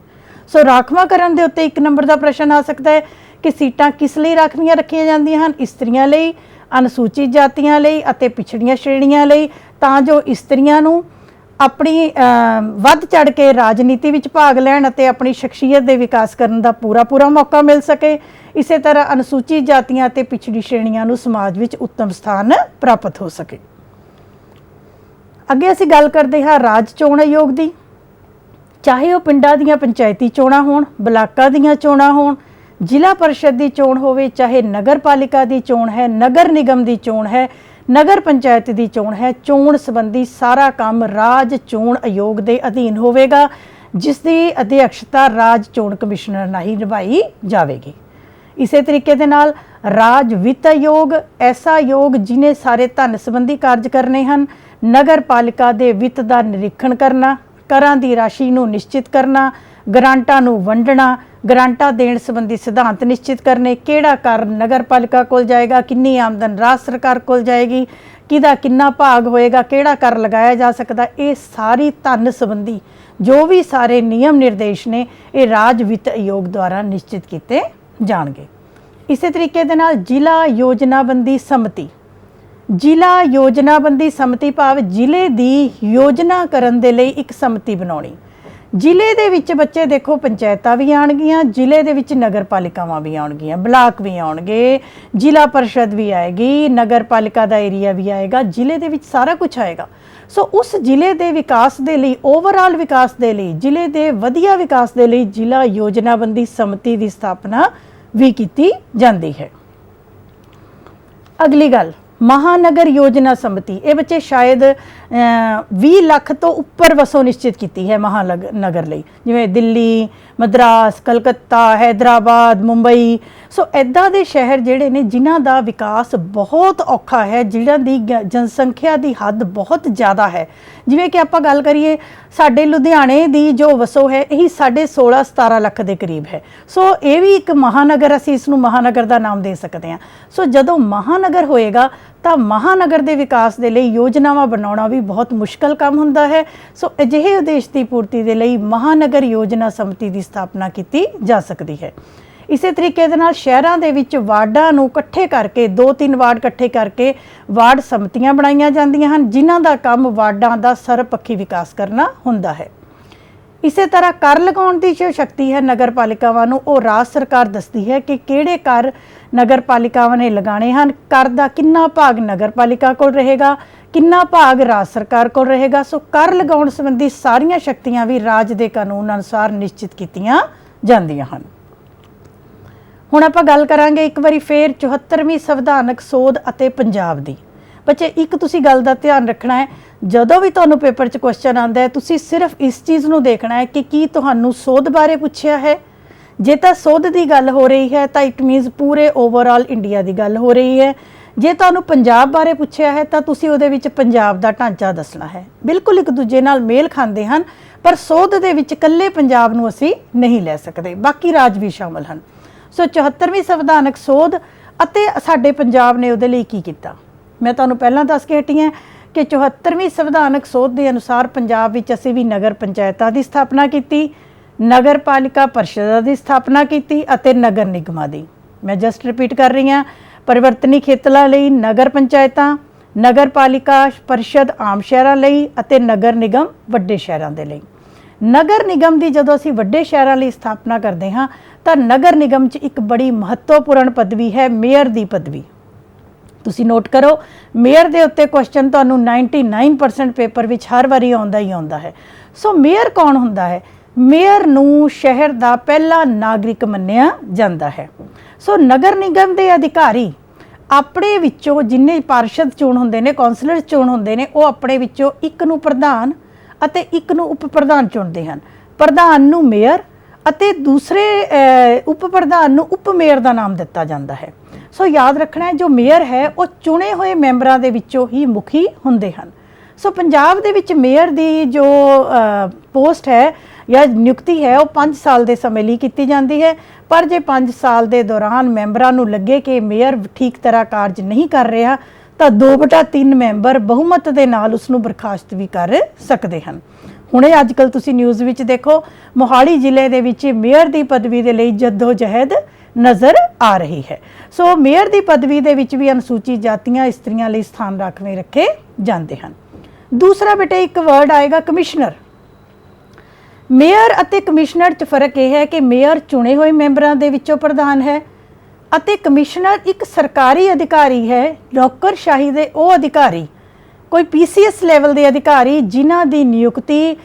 ਸੋ ਰਾਖਵਾਂਕਰਨ ਦੇ ਉੱਤੇ 1 ਨੰਬਰ ਦਾ ਪ੍ਰਸ਼ਨ ਆ ਸਕਦਾ ਹੈ ਕਿ ਸੀਟਾਂ ਕਿਸ ਲਈ ਰਾਖਵੀਆਂ ਰੱਖੀਆਂ ਜਾਂਦੀਆਂ ਹਨ? ਇਸਤਰੀਆਂ ਲਈ, ਅਨੁਸੂਚਿਤ ਜਾਤੀਆਂ ਲਈ ਅਤੇ ਪਿਛੜੀਆਂ ਸ਼੍ਰੇਣੀਆਂ ਲਈ, ਤਾਂ ਜੋ ਇਸਤਰੀਆਂ ਨੂੰ ਆਪਣੀ ਵੱਧ ਚੜ ਕੇ ਰਾਜਨੀਤੀ ਵਿੱਚ ਭਾਗ ਲੈਣ ਅਤੇ ਆਪਣੀ ਸ਼ਖਸੀਅਤ ਦੇ ਵਿਕਾਸ ਕਰਨ ਦਾ ਪੂਰਾ ਮੌਕਾ ਮਿਲ ਸਕੇ। ਇਸੇ ਤਰ੍ਹਾਂ ਅਨੁਸੂਚਿਤ ਜਾਤੀਆਂ ਅਤੇ ਪਿਛੜੀ ਸ਼੍ਰੇਣੀਆਂ ਨੂੰ ਸਮਾਜ ਵਿੱਚ ਉੱਤਮ ਸਥਾਨ ਪ੍ਰਾਪਤ ਹੋ ਸਕੇ। ਅੱਗੇ ਅਸੀਂ ਗੱਲ ਕਰਦੇ ਹਾਂ ਰਾਜ ਚੋਣ ਆਯੋਗ ਦੀ। ਚਾਹੇ ਉਹ ਪਿੰਡਾਂ ਦੀਆਂ ਪੰਚਾਇਤੀ ਚੋਣਾਂ ਹੋਣ, ਬਲਾਕਾਂ ਦੀਆਂ ਚੋਣਾਂ ਹੋਣ, ਜ਼ਿਲ੍ਹਾ ਪਰਿਸ਼ਦ ਦੀ ਚੋਣ ਹੋਵੇ, ਚਾਹੇ ਨਗਰ ਪਾਲਿਕਾ ਦੀ ਚੋਣ ਹੈ, ਨਗਰ ਨਿਗਮ ਦੀ ਚੋਣ ਹੈ, ਨਗਰ ਪੰਚਾਇਤ ਦੀ ਚੋਣ ਹੈ, ਚੋਣ ਸੰਬੰਧੀ ਸਾਰਾ ਕੰਮ ਰਾਜ ਚੋਣ ਆਯੋਗ ਦੇ ਅਧੀਨ ਹੋਵੇਗਾ, ਜਿਸ ਦੀ ਅਧਿਕਸ਼ਤਾ ਰਾਜ ਚੋਣ ਕਮਿਸ਼ਨਰ ਨਾਲ ਹੀ ਨਿਭਾਈ ਜਾਵੇਗੀ। ਇਸੇ ਤਰੀਕੇ ਦੇ ਨਾਲ ਰਾਜ ਵਿੱਤ ਆਯੋਗ, ਐਸਾ ਆਯੋਗ ਜਿਨੇ ਸਾਰੇ ਧਨ ਸੰਬੰਧੀ ਕਾਰਜ ਕਰਨੇ ਹਨ, ਨਗਰ ਪਾਲਿਕਾ ਦੇ ਵਿੱਤ ਦਾ ਨਿਰੀਖਣ ਕਰਨਾ, ਕਰਾਂ ਦੀ ਰਾਸ਼ੀ ਨੂੰ ਨਿਸ਼ਚਿਤ ਕਰਨਾ, ਗ੍ਰਾਂਟਾਂ ਨੂੰ ਵੰਡਣਾ, ਗ੍ਰਾਂਟਾਂ ਦੇਣ ਸੰਬੰਧੀ ਸਿਧਾਂਤ ਨਿਸ਼ਚਿਤ ਕਰਨੇ, ਕਿਹੜਾ ਕਰ ਨਗਰ ਪਾਲਿਕਾ ਕੋਲ ਜਾਏਗਾ, ਕਿੰਨੀ ਆਮਦਨ ਰਾਜ ਸਰਕਾਰ ਕੋਲ ਜਾਏਗੀ, ਕਿਹਦਾ ਕਿੰਨਾ ਭਾਗ ਹੋਏਗਾ, ਕਿਹੜਾ ਕਰ ਲਗਾਇਆ ਜਾ ਸਕਦਾ, ਇਹ ਸਾਰੀ ਧਨ ਸੰਬੰਧੀ ਜੋ ਵੀ ਸਾਰੇ ਨਿਯਮ ਨਿਰਦੇਸ਼ ਨੇ ਇਹ ਰਾਜ ਵਿੱਤ ਆਯੋਗ ਦੁਆਰਾ ਨਿਸ਼ਚਿਤ ਕੀਤੇ ਜਾਣਗੇ। ਇਸੇ ਤਰੀਕੇ ਦੇ ਨਾਲ ਜ਼ਿਲ੍ਹਾ ਯੋਜਨਾਬੰਦੀ ਸਮਿਤੀ, ਜ਼ਿਲ੍ਹਾ ਯੋਜਨਾਬੰਦੀ ਸਮਿਤੀ ਭਾਵ ਜ਼ਿਲ੍ਹੇ ਦੀ ਯੋਜਨਾ ਕਰਨ ਦੇ ਲਈ ਇੱਕ ਸਮਿਤੀ ਬਣਾਉਣੀ। ਜ਼ਿਲ੍ਹੇ ਦੇ ਵਿੱਚ ਬੱਚੇ ਦੇਖੋ ਪੰਚਾਇਤਾਂ ਵੀ ਆਉਣਗੀਆਂ, ਜ਼ਿਲ੍ਹੇ ਦੇ ਵਿੱਚ ਨਗਰ ਪਾਲਿਕਾਵਾਂ ਵੀ ਆਉਣਗੀਆਂ, ਬਲਾਕ ਵੀ ਆਉਣਗੇ, ਜ਼ਿਲ੍ਹਾ ਪਰਿਸ਼ਦ ਵੀ ਆਏਗੀ, ਨਗਰ ਪਾਲਿਕਾ ਦਾ ਏਰੀਆ ਵੀ ਆਏਗਾ, ਜ਼ਿਲ੍ਹੇ ਦੇ ਵਿੱਚ ਸਾਰਾ ਕੁਝ ਆਏਗਾ। ਸੋ ਉਸ ਜ਼ਿਲ੍ਹੇ ਦੇ ਵਿਕਾਸ ਦੇ ਲਈ, ਓਵਰਆਲ ਵਿਕਾਸ ਦੇ ਲਈ, ਜ਼ਿਲ੍ਹੇ ਦੇ ਵਧੀਆ ਵਿਕਾਸ ਦੇ ਲਈ ਜ਼ਿਲ੍ਹਾ ਯੋਜਨਾਬੰਦੀ ਸਮਿਤੀ ਦੀ ਸਥਾਪਨਾ ਵੀ ਕੀਤੀ ਜਾਂਦੀ ਹੈ। ਅਗਲੀ ਗੱਲ, ਮਹਾਨਗਰ ਯੋਜਨਾ ਸਮਿਤੀ। ਇਹ ਬੱਚੇ ਸ਼ਾਇਦ 20 ਲੱਖ ਤੋਂ ਉੱਪਰ ਵਸੋਂ ਨਿਸ਼ਚਿਤ ਕੀਤੀ ਹੈ ਮਹਾਨਗਰ ਲਈ, ਜਿਵੇਂ ਦਿੱਲੀ, ਮਦਰਾਸ, ਕਲਕੱਤਾ, ਹੈਦਰਾਬਾਦ, ਮੁੰਬਈ। ਸੋ ਇੱਦਾਂ ਦੇ ਸ਼ਹਿਰ ਜਿਹੜੇ ਨੇ ਜਿਨ੍ਹਾਂ ਦਾ ਵਿਕਾਸ ਬਹੁਤ ਔਖਾ ਹੈ, ਜਿਨ੍ਹਾਂ ਦੀ ਜਨਸੰਖਿਆ ਦੀ ਹੱਦ ਬਹੁਤ ਜ਼ਿਆਦਾ ਹੈ। ਜਿਵੇਂ ਕਿ ਆਪਾਂ ਗੱਲ ਕਰੀਏ, ਸਾਡੇ ਲੁਧਿਆਣੇ ਦੀ ਜੋ ਵਸੋਂ ਹੈ ਇਹੀ 16.5-17 ਲੱਖ ਦੇ ਕਰੀਬ ਹੈ। ਸੋ ਇਹ ਵੀ ਇੱਕ ਮਹਾਨਗਰ, ਅਸੀਂ ਇਸ ਨੂੰ ਮਹਾਨਗਰ ਦਾ ਨਾਮ ਦੇ ਸਕਦੇ ਹਾਂ। ਸੋ ਜਦੋਂ ਮਹਾਨਗਰ ਹੋਏਗਾ ਤਾਂ ਮਹਾਨਗਰ ਦੇ ਵਿਕਾਸ ਦੇ ਲਈ ਯੋਜਨਾਵਾਂ ਬਣਾਉਣਾ ਵੀ ਬਹੁਤ ਮੁਸ਼ਕਲ ਕੰਮ ਹੁੰਦਾ ਹੈ। ਸੋ ਅਜਿਹੇ ਉਦੇਸ਼ ਦੀ ਪੂਰਤੀ ਦੇ ਲਈ ਮਹਾਨਗਰ ਯੋਜਨਾ ਸਮਿਤੀ ਦੀ ਸਥਾਪਨਾ ਕੀਤੀ ਜਾ ਸਕਦੀ ਹੈ। ਇਸੇ ਤਰੀਕੇ ਦੇ ਨਾਲ ਸ਼ਹਿਰਾਂ ਦੇ ਵਿੱਚ ਵਾਰਡਾਂ ਨੂੰ ਇਕੱਠੇ ਕਰਕੇ, 2-3 ਵਾਰਡ ਇਕੱਠੇ ਕਰਕੇ ਵਾਰਡ ਸਮਿਤੀਆਂ ਬਣਾਈਆਂ ਜਾਂਦੀਆਂ ਹਨ, ਜਿਨ੍ਹਾਂ ਦਾ ਕੰਮ ਵਾਰਡਾਂ ਦਾ ਸਰਬਪੱਖੀ ਵਿਕਾਸ ਕਰਨਾ ਹੁੰਦਾ ਹੈ। ਇਸੇ ਤਰ੍ਹਾਂ ਕਰ ਲਗਾਉਣ ਦੀ ਜੋ ਸ਼ਕਤੀ ਹੈ ਨਗਰ ਪਾਲਿਕਾਵਾਂ ਨੂੰ, ਉਹ ਰਾਜ ਸਰਕਾਰ ਦੱਸਦੀ ਹੈ ਕਿ ਕਿਹੜੇ ਕਰ ਨਗਰ ਪਾਲਿਕਾਵਾਂ ਨੇ ਲਗਾਉਣੇ ਹਨ, ਕਰ ਦਾ ਕਿੰਨਾ ਭਾਗ ਨਗਰ ਪਾਲਿਕਾ ਕੋਲ ਰਹੇਗਾ, ਕਿੰਨਾ ਭਾਗ ਰਾਜ ਸਰਕਾਰ ਕੋਲ ਰਹੇਗਾ। ਸੋ ਕਰ ਲਗਾਉਣ ਸੰਬੰਧੀ ਸਾਰੀਆਂ ਸ਼ਕਤੀਆਂ ਵੀ ਰਾਜ ਦੇ ਕਾਨੂੰਨ ਅਨੁਸਾਰ ਨਿਸ਼ਚਿਤ ਕੀਤੀਆਂ ਜਾਂਦੀਆਂ ਹਨ। ਹੁਣ ਆਪਾਂ ਗੱਲ ਕਰਾਂਗੇ ਇੱਕ ਵਾਰੀ ਫੇਰ 74ਵੀਂ ਸੰਵਿਧਾਨਕ ਸੋਧ ਅਤੇ ਪੰਜਾਬ ਦੀ। ਬੱਚੇ ਇੱਕ ਤੁਸੀਂ ਗੱਲ ਦਾ ਧਿਆਨ ਰੱਖਣਾ ਹੈ, ਜਦੋਂ ਵੀ ਤੁਹਾਨੂੰ ਪੇਪਰ 'ਚ ਕੁਐਸਚਨ ਆਉਂਦਾ ਹੈ ਤੁਸੀਂ ਸਿਰਫ ਇਸ ਚੀਜ਼ ਨੂੰ ਦੇਖਣਾ ਹੈ ਕਿ ਕੀ ਤੁਹਾਨੂੰ ਸੋਧ ਬਾਰੇ ਪੁੱਛਿਆ ਹੈ। ਜੇ ਤਾਂ ਸੋਧ ਦੀ ਗੱਲ ਹੋ ਰਹੀ ਹੈ ਤਾਂ ਇਟ ਮੀਨਸ ਪੂਰੇ ਓਵਰਆਲ ਇੰਡੀਆ ਦੀ ਗੱਲ ਹੋ ਰਹੀ ਹੈ। ਜੇ ਤੁਹਾਨੂੰ ਪੰਜਾਬ ਬਾਰੇ ਪੁੱਛਿਆ ਹੈ ਤਾਂ ਤੁਸੀਂ ਉਹਦੇ ਵਿੱਚ ਪੰਜਾਬ ਦਾ ਢਾਂਚਾ ਦੱਸਣਾ ਹੈ। ਬਿਲਕੁਲ ਇੱਕ ਦੂਜੇ ਨਾਲ ਮੇਲ ਖਾਂਦੇ ਹਨ, ਪਰ ਸੋਧ ਦੇ ਵਿੱਚ ਇਕੱਲੇ ਪੰਜਾਬ ਨੂੰ ਅਸੀਂ ਨਹੀਂ ਲੈ ਸਕਦੇ, ਬਾਕੀ ਰਾਜ ਵੀ ਸ਼ਾਮਲ ਹਨ। ਸੋ 74ਵੀਂ ਸੰਵਿਧਾਨਕ ਸੋਧ ਅਤੇ ਸਾਡੇ ਪੰਜਾਬ ਨੇ ਉਹਦੇ ਲਈ ਕੀ ਕੀਤਾ, ਮੈਂ ਤੁਹਾਨੂੰ ਪਹਿਲਾਂ ਦੱਸ ਕੇ ਹਟੀ ਹਾਂ ਕਿ 74ਵੀਂ ਸੰਵਿਧਾਨਕ ਸੋਧ ਦੇ ਅਨੁਸਾਰ ਪੰਜਾਬ ਵਿੱਚ ਅਸੀਂ ਵੀ ਨਗਰ ਪੰਚਾਇਤਾਂ ਦੀ ਸਥਾਪਨਾ ਕੀਤੀ, ਨਗਰ ਪਾਲਿਕਾ ਪਰਿਸ਼ਦਾਂ ਦੀ ਸਥਾਪਨਾ ਕੀਤੀ ਅਤੇ ਨਗਰ ਨਿਗਮਾਂ ਦੀ। ਮੈਂ ਜਸਟ ਰਿਪੀਟ ਕਰ ਰਹੀ ਹਾਂ, ਪਰਿਵਰਤਨੀ ਖੇਤਰਾਂ ਲਈ ਨਗਰ ਪੰਚਾਇਤਾਂ, ਨਗਰ ਪਾਲਿਕਾ ਪਰਿਸ਼ਦ ਆਮ ਸ਼ਹਿਰਾਂ ਲਈ ਅਤੇ ਨਗਰ ਨਿਗਮ ਵੱਡੇ ਸ਼ਹਿਰਾਂ ਦੇ ਲਈ। ਨਗਰ ਨਿਗਮ ਦੀ ਜਦੋਂ ਅਸੀਂ ਵੱਡੇ ਸ਼ਹਿਰਾਂ ਲਈ ਸਥਾਪਨਾ ਕਰਦੇ ਹਾਂ ਤਾਂ ਨਗਰ ਨਿਗਮ 'ਚ ਇੱਕ ਬੜੀ ਮਹੱਤਵਪੂਰਨ ਪਦਵੀ ਹੈ ਮੇਅਰ ਦੀ ਪਦਵੀ। ਤੁਸੀਂ ਨੋਟ ਕਰੋ, ਮੇਅਰ ਦੇ ਉੱਤੇ ਕੁਐਸਚਨ ਤੁਹਾਨੂੰ 99% ਪੇਪਰ ਵਿੱਚ ਹਰ ਵਾਰੀ ਆਉਂਦਾ ਹੀ ਆਉਂਦਾ ਹੈ। ਸੋ ਮੇਅਰ ਕੌਣ ਹੁੰਦਾ ਹੈ? ਮੇਅਰ ਨੂੰ ਸ਼ਹਿਰ ਦਾ ਪਹਿਲਾ ਨਾਗਰਿਕ ਮੰਨਿਆ ਜਾਂਦਾ ਹੈ। ਸੋ ਨਗਰ ਨਿਗਮ ਦੇ ਅਧਿਕਾਰੀ ਆਪਣੇ ਵਿੱਚੋਂ ਜਿੰਨੇ ਪਾਰਸ਼ਦ ਚੋਣ ਹੁੰਦੇ ਨੇ, ਕੌਂਸਲਰ ਚੋਣ ਹੁੰਦੇ ਨੇ, ਉਹ ਆਪਣੇ ਵਿੱਚੋਂ ਇੱਕ ਨੂੰ ਪ੍ਰਧਾਨ ਅਤੇ ਇੱਕ ਨੂੰ ਉਪ ਪ੍ਰਧਾਨ ਚੁਣਦੇ ਹਨ। ਪ੍ਰਧਾਨ ਨੂੰ ਮੇਅਰ ਅਤੇ ਦੂਸਰੇ ਉਪ ਪ੍ਰਧਾਨ ਨੂੰ ਉਪ ਮੇਅਰ ਦਾ ਨਾਮ ਦਿੱਤਾ ਜਾਂਦਾ ਹੈ। ਸੋ ਯਾਦ ਰੱਖਣਾ ਹੈ, ਜੋ ਮੇਅਰ ਹੈ ਉਹ ਚੁਣੇ ਹੋਏ ਮੈਂਬਰਾਂ ਦੇ ਵਿੱਚੋਂ ਹੀ ਮੁਖੀ ਹੁੰਦੇ ਹਨ। ਸੋ ਪੰਜਾਬ ਦੇ ਵਿੱਚ ਮੇਅਰ ਦੀ ਜੋ ਪੋਸਟ ਹੈ ਜਾਂ ਨਿਯੁਕਤੀ ਹੈ ਉਹ 5 ਸਾਲ ਦੇ ਸਮੇਂ ਲਈ ਕੀਤੀ ਜਾਂਦੀ ਹੈ, ਪਰ ਜੇ 5 ਸਾਲ ਦੇ ਦੌਰਾਨ ਮੈਂਬਰਾਂ ਨੂੰ ਲੱਗੇ ਕਿ ਮੇਅਰ ਠੀਕ ਤਰ੍ਹਾਂ ਕਾਰਜ ਨਹੀਂ ਕਰ ਰਿਹਾ ਤਾਂ 2/3 ਮੈਂਬਰ ਬਹੁਮਤ ਦੇ ਨਾਲ ਉਸ ਨੂੰ ਬਰਖਾਸਤ ਵੀ ਕਰ ਸਕਦੇ ਹਨ। ਹੁਣੇ ਅੱਜ ਕੱਲ੍ਹ ਤੁਸੀਂ ਨਿਊਜ਼ ਵਿੱਚ ਦੇਖੋ, ਮੋਹਾਲੀ ਜ਼ਿਲ੍ਹੇ ਦੇ ਵਿੱਚ ਮੇਅਰ ਦੀ ਪਦਵੀ ਦੇ ਲਈ ਜਦੋਜਹਿਦ ਨਜ਼ਰ ਆ ਰਹੀ ਹੈ। ਸੋ ਮੇਅਰ ਦੀ ਪਦਵੀ ਦੇ ਵਿੱਚ ਵੀ ਅਨੁਸੂਚਿਤ ਜਾਤੀਆਂ ਇਸਤਰੀਆਂ ਲਈ ਸਥਾਨ ਰਾਖਵੇਂ ਰੱਖੇ ਜਾਂਦੇ ਹਨ। ਦੂਸਰਾ ਬੇਟੇ ਇੱਕ ਵਰਡ ਆਏਗਾ ਕਮਿਸ਼ਨਰ। ਮੇਅਰ ਅਤੇ ਕਮਿਸ਼ਨਰ 'ਚ ਫਰਕ ਇਹ ਹੈ ਕਿ ਮੇਅਰ ਚੁਣੇ ਹੋਏ ਮੈਂਬਰਾਂ ਦੇ ਵਿੱਚੋਂ ਪ੍ਰਧਾਨ ਹੈ ਅਤੇ ਕਮਿਸ਼ਨਰ ਇੱਕ ਸਰਕਾਰੀ ਅਧਿਕਾਰੀ ਹੈ, ਨੌਕਰਸ਼ਾਹੀ ਦੇ ਉਹ ਅਧਿਕਾਰੀ, ਕੋਈ PCS ਲੈਵਲ ਦੇ ਅਧਿਕਾਰੀ ਜਿਨ੍ਹਾਂ ਦੀ ਨਿਯੁਕਤੀ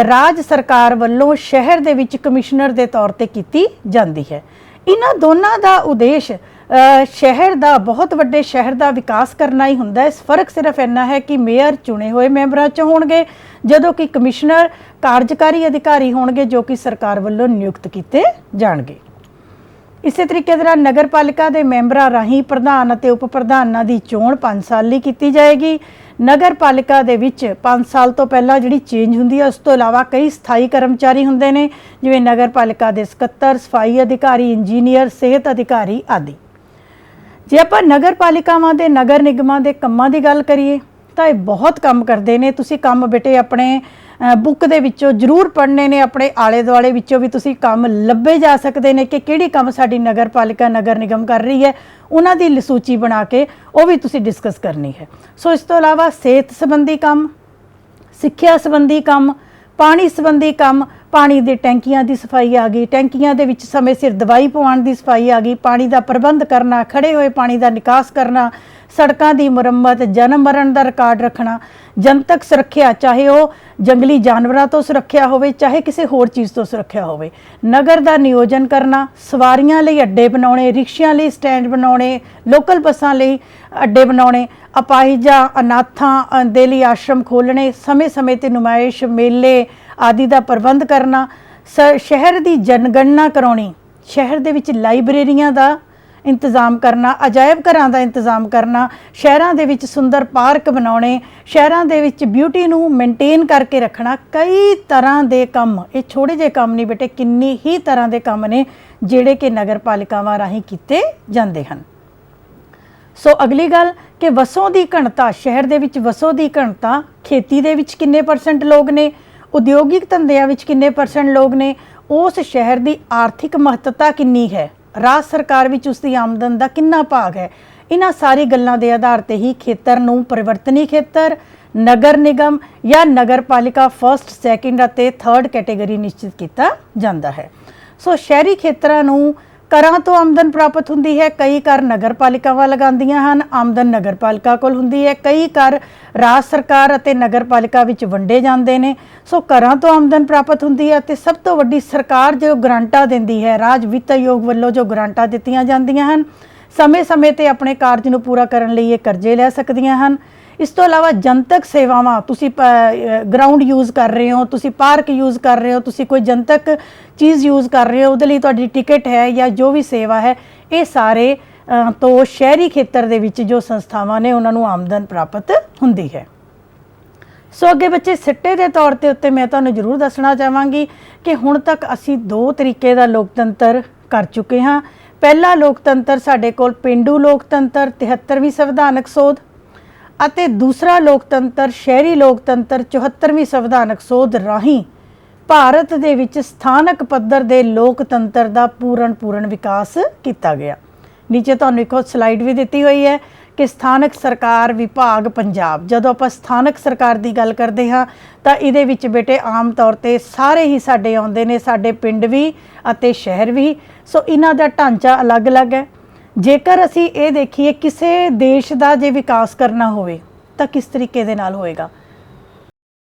ਰਾਜ ਸਰਕਾਰ ਵੱਲੋਂ ਸ਼ਹਿਰ ਦੇ ਵਿੱਚ ਕਮਿਸ਼ਨਰ ਦੇ ਤੌਰ ਤੇ ਕੀਤੀ ਜਾਂਦੀ ਹੈ। ਇਹਨਾਂ ਦੋਨਾਂ ਦਾ ਉਦੇਸ਼ ਸ਼ਹਿਰ ਦਾ, ਬਹੁਤ ਵੱਡੇ ਸ਼ਹਿਰ ਦਾ ਵਿਕਾਸ ਕਰਨਾ ਹੀ ਹੁੰਦਾ ਹੈ। ਇਸ ਫਰਕ ਸਿਰਫ ਇੰਨਾ ਹੈ ਕਿ ਮੇਅਰ ਚੁਣੇ ਹੋਏ ਮੈਂਬਰਾਂ 'ਚ ਹੋਣਗੇ, ਜਦੋਂ ਕਿ ਕਮਿਸ਼ਨਰ ਕਾਰਜਕਾਰੀ ਅਧਿਕਾਰੀ ਹੋਣਗੇ ਜੋ ਕਿ ਸਰਕਾਰ ਵੱਲੋਂ ਨਿਯੁਕਤ ਕੀਤੇ ਜਾਣਗੇ। ਇਸੇ ਤਰੀਕੇ ਦੇ ਨਾਲ ਨਗਰ ਪਾਲਿਕਾ ਦੇ ਮੈਂਬਰਾਂ ਰਾਹੀਂ ਪ੍ਰਧਾਨ ਅਤੇ ਉਪ ਪ੍ਰਧਾਨਾਂ ਦੀ ਚੋਣ 5 ਸਾਲ ਲਈ ਕੀਤੀ ਜਾਏਗੀ। ਨਗਰ ਪਾਲਿਕਾ ਦੇ ਵਿੱਚ 5 ਸਾਲ ਤੋਂ ਪਹਿਲਾਂ ਜਿਹੜੀ ਚੇਂਜ ਹੁੰਦੀ ਹੈ, ਉਸ ਤੋਂ ਇਲਾਵਾ ਕਈ ਸਥਾਈ ਕਰਮਚਾਰੀ ਹੁੰਦੇ ਨੇ, ਜਿਵੇਂ ਨਗਰ ਪਾਲਿਕਾ ਦੇ ਸਕੱਤਰ, ਸਫਾਈ ਅਧਿਕਾਰੀ, ਇੰਜੀਨੀਅਰ, ਸਿਹਤ ਅਧਿਕਾਰੀ ਆਦਿ। ਜੇ ਆਪਾਂ ਨਗਰ ਪਾਲਿਕਾਵਾਂ ਦੇ ਨਗਰ ਨਿਗਮਾਂ ਦੇ ਕੰਮਾਂ ਦੀ ਗੱਲ ਕਰੀਏ ਤਾਂ ਇਹ ਬਹੁਤ ਕੰਮ ਕਰਦੇ ਨੇ। ਤੁਸੀਂ ਕੰਮ ਬੇਟੇ ਆਪਣੇ ਬੁੱਕ ਦੇ ਵਿੱਚੋਂ ਜ਼ਰੂਰ ਪੜ੍ਹਨੇ ਨੇ, ਆਪਣੇ ਆਲੇ ਦੁਆਲੇ ਵਿੱਚੋਂ ਵੀ ਤੁਸੀਂ ਕੰਮ ਲੱਭੇ ਜਾ ਸਕਦੇ ਨੇ ਕਿ ਕਿਹੜੀ ਕੰਮ ਸਾਡੀ ਨਗਰ ਪਾਲਿਕਾ ਨਗਰ ਨਿਗਮ ਕਰ ਰਹੀ ਹੈ, ਉਹਨਾਂ ਦੀ ਸੂਚੀ ਬਣਾ ਕੇ ਉਹ ਵੀ ਤੁਸੀਂ ਡਿਸਕਸ ਕਰਨੀ ਹੈ। ਸੋ ਇਸ ਤੋਂ ਇਲਾਵਾ ਸਿਹਤ ਸੰਬੰਧੀ ਕੰਮ, ਸਿੱਖਿਆ ਸੰਬੰਧੀ ਕੰਮ, ਪਾਣੀ ਸੰਬੰਧੀ ਕੰਮ, ਪਾਣੀ ਦੇ ਟੈਂਕੀਆਂ ਦੀ ਸਫਾਈ ਆ ਗਈ, ਟੈਂਕੀਆਂ ਦੇ ਵਿੱਚ ਸਮੇਂ ਸਿਰ ਦਵਾਈ ਪਵਾਉਣ ਦੀ ਸਫਾਈ ਆ ਗਈ, ਪਾਣੀ ਦਾ ਪ੍ਰਬੰਧ ਕਰਨਾ, ਖੜੇ ਹੋਏ ਪਾਣੀ ਦਾ ਨਿਕਾਸ ਕਰਨਾ, ਸੜਕਾਂ ਦੀ ਮੁਰੰਮਤ, ਜਨਮ ਮਰਨ ਦਾ ਰਿਕਾਰਡ ਰੱਖਣਾ, ਜਨਤਕ ਸੁਰੱਖਿਆ, ਚਾਹੇ ਉਹ ਜੰਗਲੀ ਜਾਨਵਰਾਂ ਤੋਂ ਸੁਰੱਖਿਆ ਹੋਵੇ ਚਾਹੇ ਕਿਸੇ ਹੋਰ ਚੀਜ਼ ਤੋਂ ਸੁਰੱਖਿਆ ਹੋਵੇ, ਨਗਰ ਦਾ ਨਿਯੋਜਨ ਕਰਨਾ, ਸਵਾਰੀਆਂ ਲਈ ਅੱਡੇ ਬਣਾਉਣੇ, ਰਿਕਸ਼ਿਆਂ ਲਈ ਸਟੈਂਡ ਬਣਾਉਣੇ, ਲੋਕਲ ਬੱਸਾਂ ਲਈ ਅੱਡੇ ਬਣਾਉਣੇ, ਅਪਾਹਿਜਾਂ ਅਨਾਥਾਂ ਦੇ ਲਈ ਆਸ਼ਰਮ ਖੋਲ੍ਹਣੇ, ਸਮੇਂ-ਸਮੇਂ 'ਤੇ ਨੁਮਾਇਸ਼ ਮੇਲੇ ਆਦਿ ਦਾ ਪ੍ਰਬੰਧ ਕਰਨਾ, ਸ਼ਹਿਰ ਦੀ ਜਨਗਣਨਾ ਕਰਾਉਣੀ, ਸ਼ਹਿਰ ਦੇ ਵਿੱਚ ਲਾਇਬ੍ਰੇਰੀਆਂ ਦਾ ਇੰਤਜ਼ਾਮ ਕਰਨਾ, ਅਜਾਇਬ ਘਰਾਂ ਦਾ ਇੰਤਜ਼ਾਮ ਕਰਨਾ, ਸ਼ਹਿਰਾਂ ਦੇ ਵਿੱਚ ਸੁੰਦਰ ਪਾਰਕ ਬਣਾਉਣੇ, ਸ਼ਹਿਰਾਂ ਦੇ ਵਿੱਚ ਬਿਊਟੀ ਨੂੰ ਮੇਨਟੇਨ ਕਰਕੇ ਰੱਖਣਾ। ਕਈ ਤਰ੍ਹਾਂ ਦੇ ਕੰਮ, ਇਹ ਛੋਟੇ ਜਿਹੇ ਕੰਮ ਨਹੀਂ ਬੇਟੇ, ਕਿੰਨੀ ਹੀ ਤਰ੍ਹਾਂ ਦੇ ਕੰਮ ਨੇ ਜਿਹੜੇ ਕਿ ਨਗਰ ਪਾਲਿਕਾਵਾਂ ਰਾਹੀਂ ਕੀਤੇ ਜਾਂਦੇ ਹਨ। ਸੋ ਅਗਲੀ ਗੱਲ ਕਿ ਵਸੋਂ ਦੀ ਘਣਤਾ, ਸ਼ਹਿਰ ਦੇ ਵਿੱਚ ਵਸੋਂ ਦੀ ਘਣਤਾ, ਖੇਤੀ ਦੇ ਵਿੱਚ ਕਿੰਨੇ % ਲੋਕ ਨੇ, ਉਦਯੋਗਿਕ ਧੰਦਿਆਂ ਵਿੱਚ ਕਿੰਨੇ % ਲੋਕ ਨੇ, ਉਸ ਸ਼ਹਿਰ ਦੀ ਆਰਥਿਕ ਮਹੱਤਤਾ ਕਿੰਨੀ ਹੈ, ਰਾਜ ਸਰਕਾਰ ਵਿੱਚ ਉਸ ਦੀ ਆਮਦਨ ਦਾ ਕਿੰਨਾ ਭਾਗ ਹੈ। ਇਹਨਾਂ ਸਾਰੀ ਗੱਲਾਂ ਦੇ ਆਧਾਰ ਤੇ ਹੀ ਖੇਤਰ ਨੂੰ ਪਰਿਵਰਤਨੀ ਖੇਤਰ, ਨਗਰ ਨਿਗਮ ਜਾਂ ਨਗਰ ਪਾਲਿਕਾ 1st, 2nd ਅਤੇ 3rd ਕੈਟੇਗਰੀ ਨਿਸ਼ਚਿਤ ਕੀਤਾ ਜਾਂਦਾ ਹੈ। ਸੋ ਸ਼ਹਿਰੀ ਖੇਤਰਾਂ ਨੂੰ ਕਰਾਂ ਤੋਂ ਆਮਦਨ ਪ੍ਰਾਪਤ ਹੁੰਦੀ ਹੈ। ਕਈ ਕਰ ਨਗਰ ਪਾਲਿਕਾਵਾਂ ਲਗਾਉਂਦੀਆਂ ਹਨ, ਆਮਦਨ ਨਗਰ ਪਾਲਿਕਾ ਕੋਲ ਹੁੰਦੀ ਹੈ। ਕਈ ਕਰ ਰਾਜ ਸਰਕਾਰ ਅਤੇ ਨਗਰ ਪਾਲਿਕਾ ਵਿੱਚ ਵੰਡੇ ਜਾਂਦੇ ਨੇ। ਸੋ ਕਰਾਂ ਤੋਂ ਆਮਦਨ ਪ੍ਰਾਪਤ ਹੁੰਦੀ ਹੈ ਅਤੇ ਸਭ ਤੋਂ ਵੱਡੀ ਸਰਕਾਰ ਜੋ ਗ੍ਰਾਂਟਾਂ ਦਿੰਦੀ ਹੈ, ਰਾਜ ਵਿੱਤ ਆਯੋਗ ਵੱਲੋਂ ਜੋ ਗ੍ਰਾਂਟਾਂ ਦਿੱਤੀਆਂ ਜਾਂਦੀਆਂ ਹਨ, ਸਮੇਂ-ਸਮੇਂ 'ਤੇ ਆਪਣੇ ਕਾਰਜ ਨੂੰ ਪੂਰਾ ਕਰਨ ਲਈ ਇਹ ਕਰਜ਼ੇ ਲੈ ਸਕਦੀਆਂ ਹਨ। ਇਸ ਤੋਂ ਇਲਾਵਾ ਜਨਤਕ ਸੇਵਾਵਾਂ, ਤੁਸੀਂ ਗਰਾਊਂਡ ਯੂਜ਼ ਕਰ ਰਹੇ ਹੋ, ਤੁਸੀਂ ਪਾਰਕ ਯੂਜ਼ ਕਰ ਰਹੇ ਹੋ, ਤੁਸੀਂ ਕੋਈ ਜਨਤਕ ਚੀਜ਼ ਯੂਜ਼ ਕਰ ਰਹੇ ਹੋ, ਉਹਦੇ ਲਈ ਤੁਹਾਡੀ ਟਿਕਟ ਹੈ ਜਾਂ ਜੋ ਵੀ ਸੇਵਾ ਹੈ, ਇਹ ਸਾਰੇ ਤੋਂ ਸ਼ਹਿਰੀ ਖੇਤਰ ਦੇ ਵਿੱਚ ਜੋ ਸੰਸਥਾਵਾਂ ਨੇ ਉਹਨਾਂ ਨੂੰ ਆਮਦਨ ਪ੍ਰਾਪਤ ਹੁੰਦੀ ਹੈ। ਸੋ ਅੱਗੇ ਬੱਚੇ ਸਿੱਟੇ ਦੇ ਤੌਰ ਤੇ ਉੱਤੇ ਮੈਂ ਤੁਹਾਨੂੰ ਜ਼ਰੂਰ ਦੱਸਣਾ ਚਾਹਾਂਗੀ ਕਿ ਹੁਣ ਤੱਕ ਅਸੀਂ 2 ਤਰੀਕੇ ਦਾ ਲੋਕਤੰਤਰ ਕਰ ਚੁੱਕੇ ਹਾਂ। ਪਹਿਲਾ ਲੋਕਤੰਤਰ ਸਾਡੇ ਕੋਲ ਪੇਂਡੂ ਲੋਕਤੰਤਰ 73ਵੀਂ ਸੰਵਿਧਾਨਕ ਸੋਧ ਅਤੇ ਦੂਸਰਾ ਲੋਕਤੰਤਰ ਸ਼ਹਿਰੀ ਲੋਕਤੰਤਰ 74ਵੀਂ ਸੰਵਿਧਾਨਕ ਸੋਧ ਰਾਹੀਂ ਭਾਰਤ ਦੇ ਵਿੱਚ ਸਥਾਨਕ ਪੱਧਰ ਦੇ ਲੋਕਤੰਤਰ ਦਾ ਪੂਰਨ ਵਿਕਾਸ ਕੀਤਾ ਗਿਆ। ਨੀਚੇ ਤੁਹਾਨੂੰ ਇੱਕ ਸਲਾਈਡ ਵੀ ਦਿੱਤੀ ਹੋਈ ਹੈ ਕਿ ਸਥਾਨਕ ਸਰਕਾਰ ਵਿਭਾਗ ਪੰਜਾਬ। ਜਦੋਂ ਆਪਾਂ ਸਥਾਨਕ ਸਰਕਾਰ ਦੀ ਗੱਲ ਕਰਦੇ ਹਾਂ ਤਾਂ ਇਹਦੇ ਵਿੱਚ ਬੇਟੇ ਆਮ ਤੌਰ ਤੇ ਸਾਰੇ ਹੀ ਸਾਡੇ ਆਉਂਦੇ ਨੇ, ਸਾਡੇ ਪਿੰਡ ਵੀ ਅਤੇ ਸ਼ਹਿਰ ਵੀ। ਸੋ ਇਹਨਾਂ ਦਾ ਢਾਂਚਾ ਅਲੱਗ-ਅਲੱਗ ਹੈ। ਜੇਕਰ ਅਸੀਂ ਇਹ ਦੇਖੀਏ ਕਿਸੇ ਦੇਸ਼ ਦਾ ਜੇ ਵਿਕਾਸ ਕਰਨਾ ਹੋਵੇ ਤਾਂ ਕਿਸ ਤਰੀਕੇ ਦੇ ਨਾਲ ਹੋਏਗਾ।